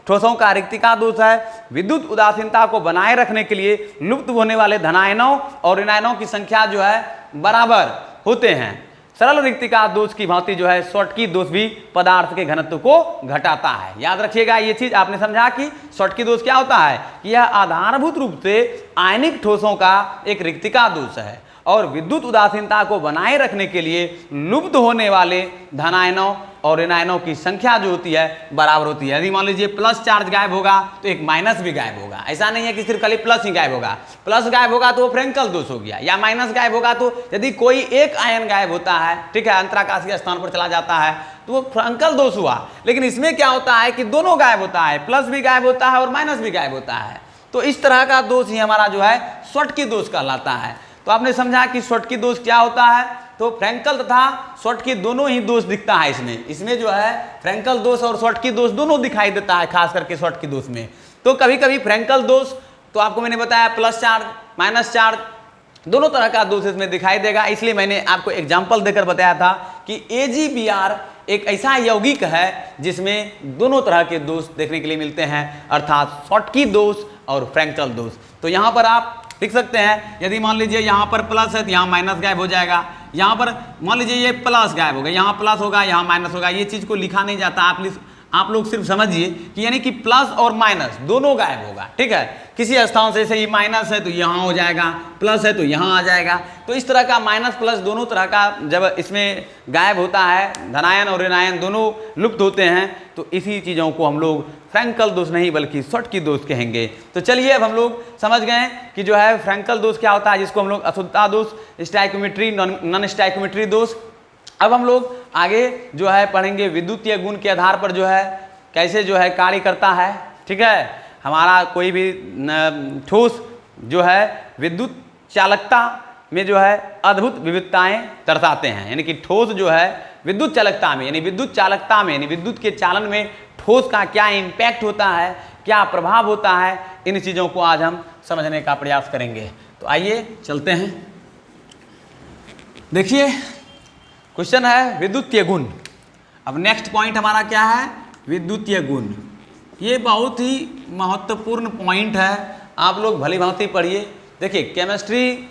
ठोसों का रिक्तिका दोष है। विद्युत उदासीनता को बनाए रखने के लिए लुप्त होने वाले धनायनों और ऋणायनों की संख्या जो है बराबर होते हैं। सरल रिक्तिका दोष की भांति जो है शॉर्टकी दोष भी पदार्थ के घनत्व को घटाता है। याद रखिएगा ये चीज, आपने समझा कि शॉर्टकी दोष क्या होता है, कि यह आधारभूत रूप से आयनिक ठोसों का एक रिक्तिका दोष है और विद्युत उदासीनता को बनाए रखने के लिए लुप्त होने वाले धनायनों और ऋणायनों की संख्या जो होती है बराबर होती है। यदि मान लीजिए प्लस चार्ज गायब होगा तो एक माइनस भी गायब होगा। ऐसा नहीं है कि सिर्फ खाली प्लस ही गायब होगा, प्लस गायब होगा तो वो फ्रेंकल दोष हो गया, या माइनस गायब होगा तो यदि कोई एक आयन गायब होता है, ठीक है, अंतराकाशीय स्थान पर चला जाता है तो वो फ्रेंकल दोष हुआ। लेकिन इसमें क्या होता है कि दोनों गायब होता है, प्लस भी गायब होता है और माइनस भी गायब होता है। तो इस तरह का दोष ही हमारा जो है शॉर्टकी दोष कहलाता है। तो आपने समझा कि शॉर्टकी दोष क्या होता है, तो फ्रेंकल तथा शॉर्टकी दोनों ही दोष दिखता है इसमें जो है फ्रेंकल दोष और शॉर्टकी दोष दोनों दिखाई देता है, खास करके शॉर्टकी दोष में। तो कभी कभी फ्रेंकल दोष तो आपको मैंने बताया प्लस चार्ज माइनस चार्ज दोनों तरह का दोष इसमें दिखाई देगा, इसलिए मैंने आपको एग्जाम्पल देकर बताया था कि AgBr एक ऐसा यौगिक है जिसमें दोनों तरह के दोष देखने के लिए मिलते हैं, अर्थात शॉर्टकी दोष और फ्रेंकल दोष। तो यहाँ पर आप लिख सकते हैं, यदि मान लीजिए यहाँ पर प्लस है तो यहाँ माइनस गायब हो जाएगा, यहाँ पर मान लीजिए ये प्लस गायब होगा, यहाँ प्लस होगा, यहाँ माइनस होगा। ये चीज़ को लिखा नहीं जाता, आप लोग सिर्फ समझिए कि यानी कि प्लस और माइनस दोनों गायब होगा, ठीक है। किसी स्थान से ये माइनस है तो यहाँ हो जाएगा, प्लस है तो यहाँ आ जाएगा। तो इस तरह का माइनस प्लस दोनों तरह का जब इसमें गायब होता है, धनायन और ऋणायन दोनों लुप्त होते हैं, तो इसी चीज़ों को हम लोग फ्रेंकल दोष नहीं बल्कि शॉर्टकी दोष कहेंगे। तो चलिए अब हम लोग समझ गए कि जो है फ्रेंकल दोष क्या होता है, जिसको हम लोग अशुद्धता दोष, स्टाइकोमेट्री, नॉन स्टाइकोमेट्री दोष। अब हम लोग आगे जो है पढ़ेंगे विद्युतीय गुण के आधार पर जो है कैसे जो है कार्य करता है, ठीक है। हमारा कोई भी ठोस जो है विद्युत चालकता में जो है अद्भुत विविधताएं दर्शाते हैं, यानी कि ठोस जो है विद्युत चालकता में, यानी विद्युत चालकता में, यानी विद्युत के चालन में ठोस का क्या इम्पैक्ट होता है, क्या प्रभाव होता है, इन चीज़ों को आज हम समझने का प्रयास करेंगे। तो आइए चलते हैं। देखिए क्वेश्चन है विद्युतीय गुण। अब नेक्स्ट पॉइंट हमारा क्या है, विद्युतीय गुण। ये बहुत ही महत्वपूर्ण पॉइंट है, आप लोग भली भांति पढ़िए। देखिए केमिस्ट्री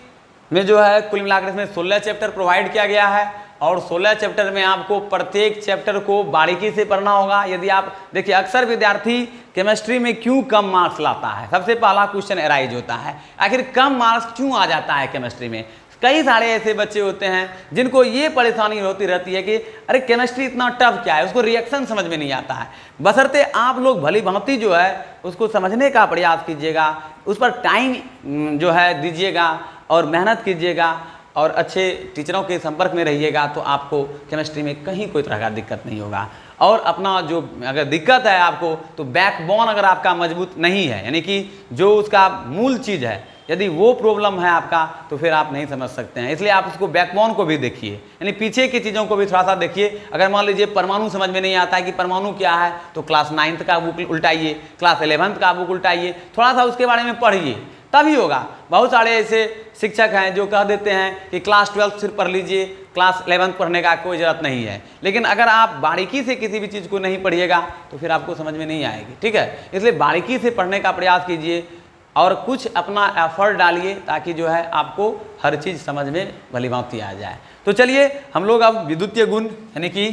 में जो है कुल मिलाकर इसमें 16 चैप्टर प्रोवाइड किया गया है और 16 चैप्टर में आपको प्रत्येक चैप्टर को बारीकी से पढ़ना होगा। यदि आप देखिए अक्सर विद्यार्थी केमिस्ट्री में क्यों कम मार्क्स लाता है, सबसे पहला क्वेश्चन एराइज होता है, आखिर कम मार्क्स क्यों आ जाता है केमिस्ट्री में। कई सारे ऐसे बच्चे होते हैं जिनको ये परेशानी होती रहती है कि अरे केमिस्ट्री इतना टफ क्या है, उसको रिएक्शन समझ में नहीं आता है। बशर्ते आप लोग भली भांति जो है उसको समझने का प्रयास कीजिएगा, उस पर टाइम जो है दीजिएगा और मेहनत कीजिएगा और अच्छे टीचरों के संपर्क में रहिएगा, तो आपको केमिस्ट्री में कहीं कोई तरह का दिक्कत नहीं होगा। और अपना जो अगर दिक्कत है आपको, तो बैकबोन अगर आपका मजबूत नहीं है, यानी कि जो उसका मूल चीज़ है, यदि वो प्रॉब्लम है आपका, तो फिर आप नहीं समझ सकते हैं। इसलिए आप उसको बैकबोन को भी देखिए, यानी पीछे की चीज़ों को भी थोड़ा सा देखिए। अगर मान लीजिए परमाणु समझ में नहीं आता है कि परमाणु क्या है, तो क्लास 9th का बुक उल्टाइए, क्लास 11th का बुक उल्टाइए, थोड़ा सा उसके बारे में पढ़िए, तभी होगा। बहुत सारे ऐसे शिक्षक हैं जो कह देते हैं कि क्लास 12th सिर्फ पढ़ लीजिए, क्लास 11th पढ़ने का कोई ज़रूरत नहीं है। लेकिन अगर आप बारीकी से किसी भी चीज़ को नहीं पढ़िएगा तो फिर आपको समझ में नहीं आएगी, ठीक है। इसलिए बारीकी से पढ़ने का प्रयास कीजिए और कुछ अपना एफर्ट डालिए ताकि जो है आपको हर चीज़ समझ में भली भांति आ जाए। तो चलिए हम लोग अब विद्युतीय गुण यानी कि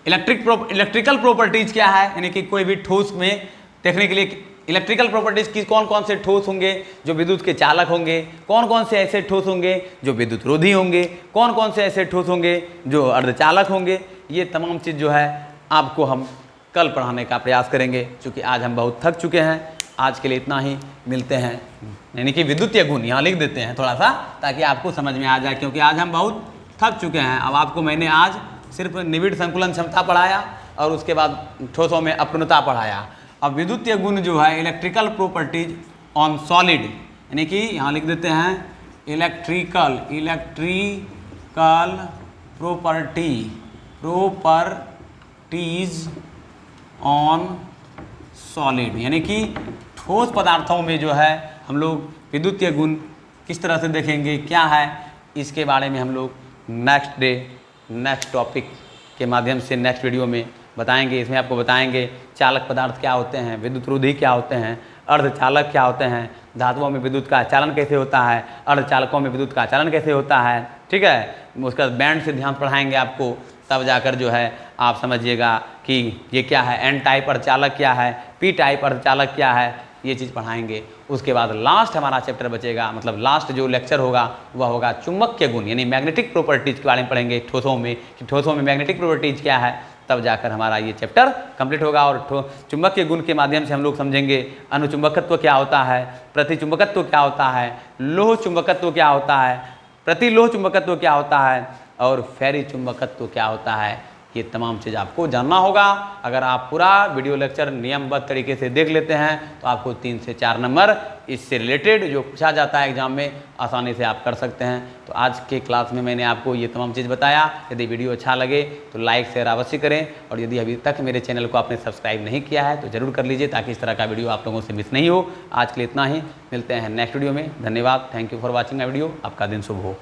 इलेक्ट्रिकल प्रॉपर्टीज़ क्या है, यानी कि कोई भी ठोस में देखने के लिए इलेक्ट्रिकल प्रॉपर्टीज़ की कौन कौन से ठोस होंगे जो विद्युत के चालक होंगे, कौन कौन से ऐसे ठोस होंगे जो विद्युत रोधी होंगे, कौन कौन से ऐसे ठोस होंगे जो अर्धचालक होंगे, ये तमाम चीज़ जो है आपको हम कल पढ़ाने का प्रयास करेंगे, क्योंकि आज हम बहुत थक चुके हैं आज के लिए इतना ही, मिलते हैं। यानी कि विद्युतीय गुण यहाँ लिख देते हैं थोड़ा सा, ताकि आपको समझ में आ जाए, क्योंकि आज हम बहुत थक चुके हैं। अब आपको मैंने आज सिर्फ निविड़ संकुलन क्षमता पढ़ाया और उसके बाद ठोसों में अपूर्णता पढ़ाया। अब विद्युतीय गुण जो है इलेक्ट्रिकल प्रॉपर्टीज ऑन सॉलिड, यानी कि यहाँ लिख देते हैं इलेक्ट्रिकल प्रॉपर्टीज ऑन सॉलिड, यानी कि ठोस पदार्थों में जो है हम लोग विद्युतीय गुण किस तरह से देखेंगे, क्या है, इसके बारे में हम लोग नेक्स्ट टॉपिक के माध्यम से नेक्स्ट वीडियो में बताएंगे। इसमें आपको बताएंगे चालक पदार्थ क्या होते हैं, विद्युतरोधी क्या होते हैं, अर्धचालक क्या होते हैं, धातुओं में विद्युत का चालन कैसे होता है, अर्धचालकों में विद्युत का चालन कैसे होता है, ठीक है। उसका बैंड सिद्धांत पढ़ाएंगे आपको, तब जाकर जो है आप समझिएगा कि ये क्या है, एन टाइप अर्धचालक क्या है, पी टाइप अर्धचालक क्या है, ये चीज़ पढ़ाएंगे। उसके बाद लास्ट हमारा चैप्टर बचेगा, मतलब लास्ट जो लेक्चर होगा वह होगा चुंबकीय गुण, यानी मैग्नेटिक प्रॉपर्टीज़ के बारे में पढ़ेंगे ठोसों में, कि ठोसों में मैग्नेटिक प्रॉपर्टीज़ क्या है, तब जाकर हमारा ये चैप्टर कंप्लीट होगा। और चुंबकीय गुण के माध्यम से हम लोग समझेंगे अनुचुंबकत्व क्या होता है, प्रतिचुंबकत्व क्या होता है, लोह चुंबकत्व क्या होता है, प्रतिलोह चुंबकत्व क्या होता है, और फेरी चुंबकत्व क्या होता है। ये तमाम चीज़ आपको जानना होगा। अगर आप पूरा वीडियो लेक्चर नियमबद्ध तरीके से देख लेते हैं तो आपको 3 से 4 नंबर इससे रिलेटेड जो पूछा जाता है एग्जाम में आसानी से आप कर सकते हैं। तो आज के क्लास में मैंने आपको ये तमाम चीज़ बताया। यदि वीडियो अच्छा लगे तो लाइक शेयर अवश्य करें, और यदि अभी तक मेरे चैनल को आपने सब्सक्राइब नहीं किया है तो ज़रूर कर लीजिए, ताकि इस तरह का वीडियो आप लोगों से मिस नहीं हो। आज के लिए इतना ही, मिलते हैं नेक्स्ट वीडियो में। धन्यवाद, thank you for watching my video. आपका दिन शुभ हो।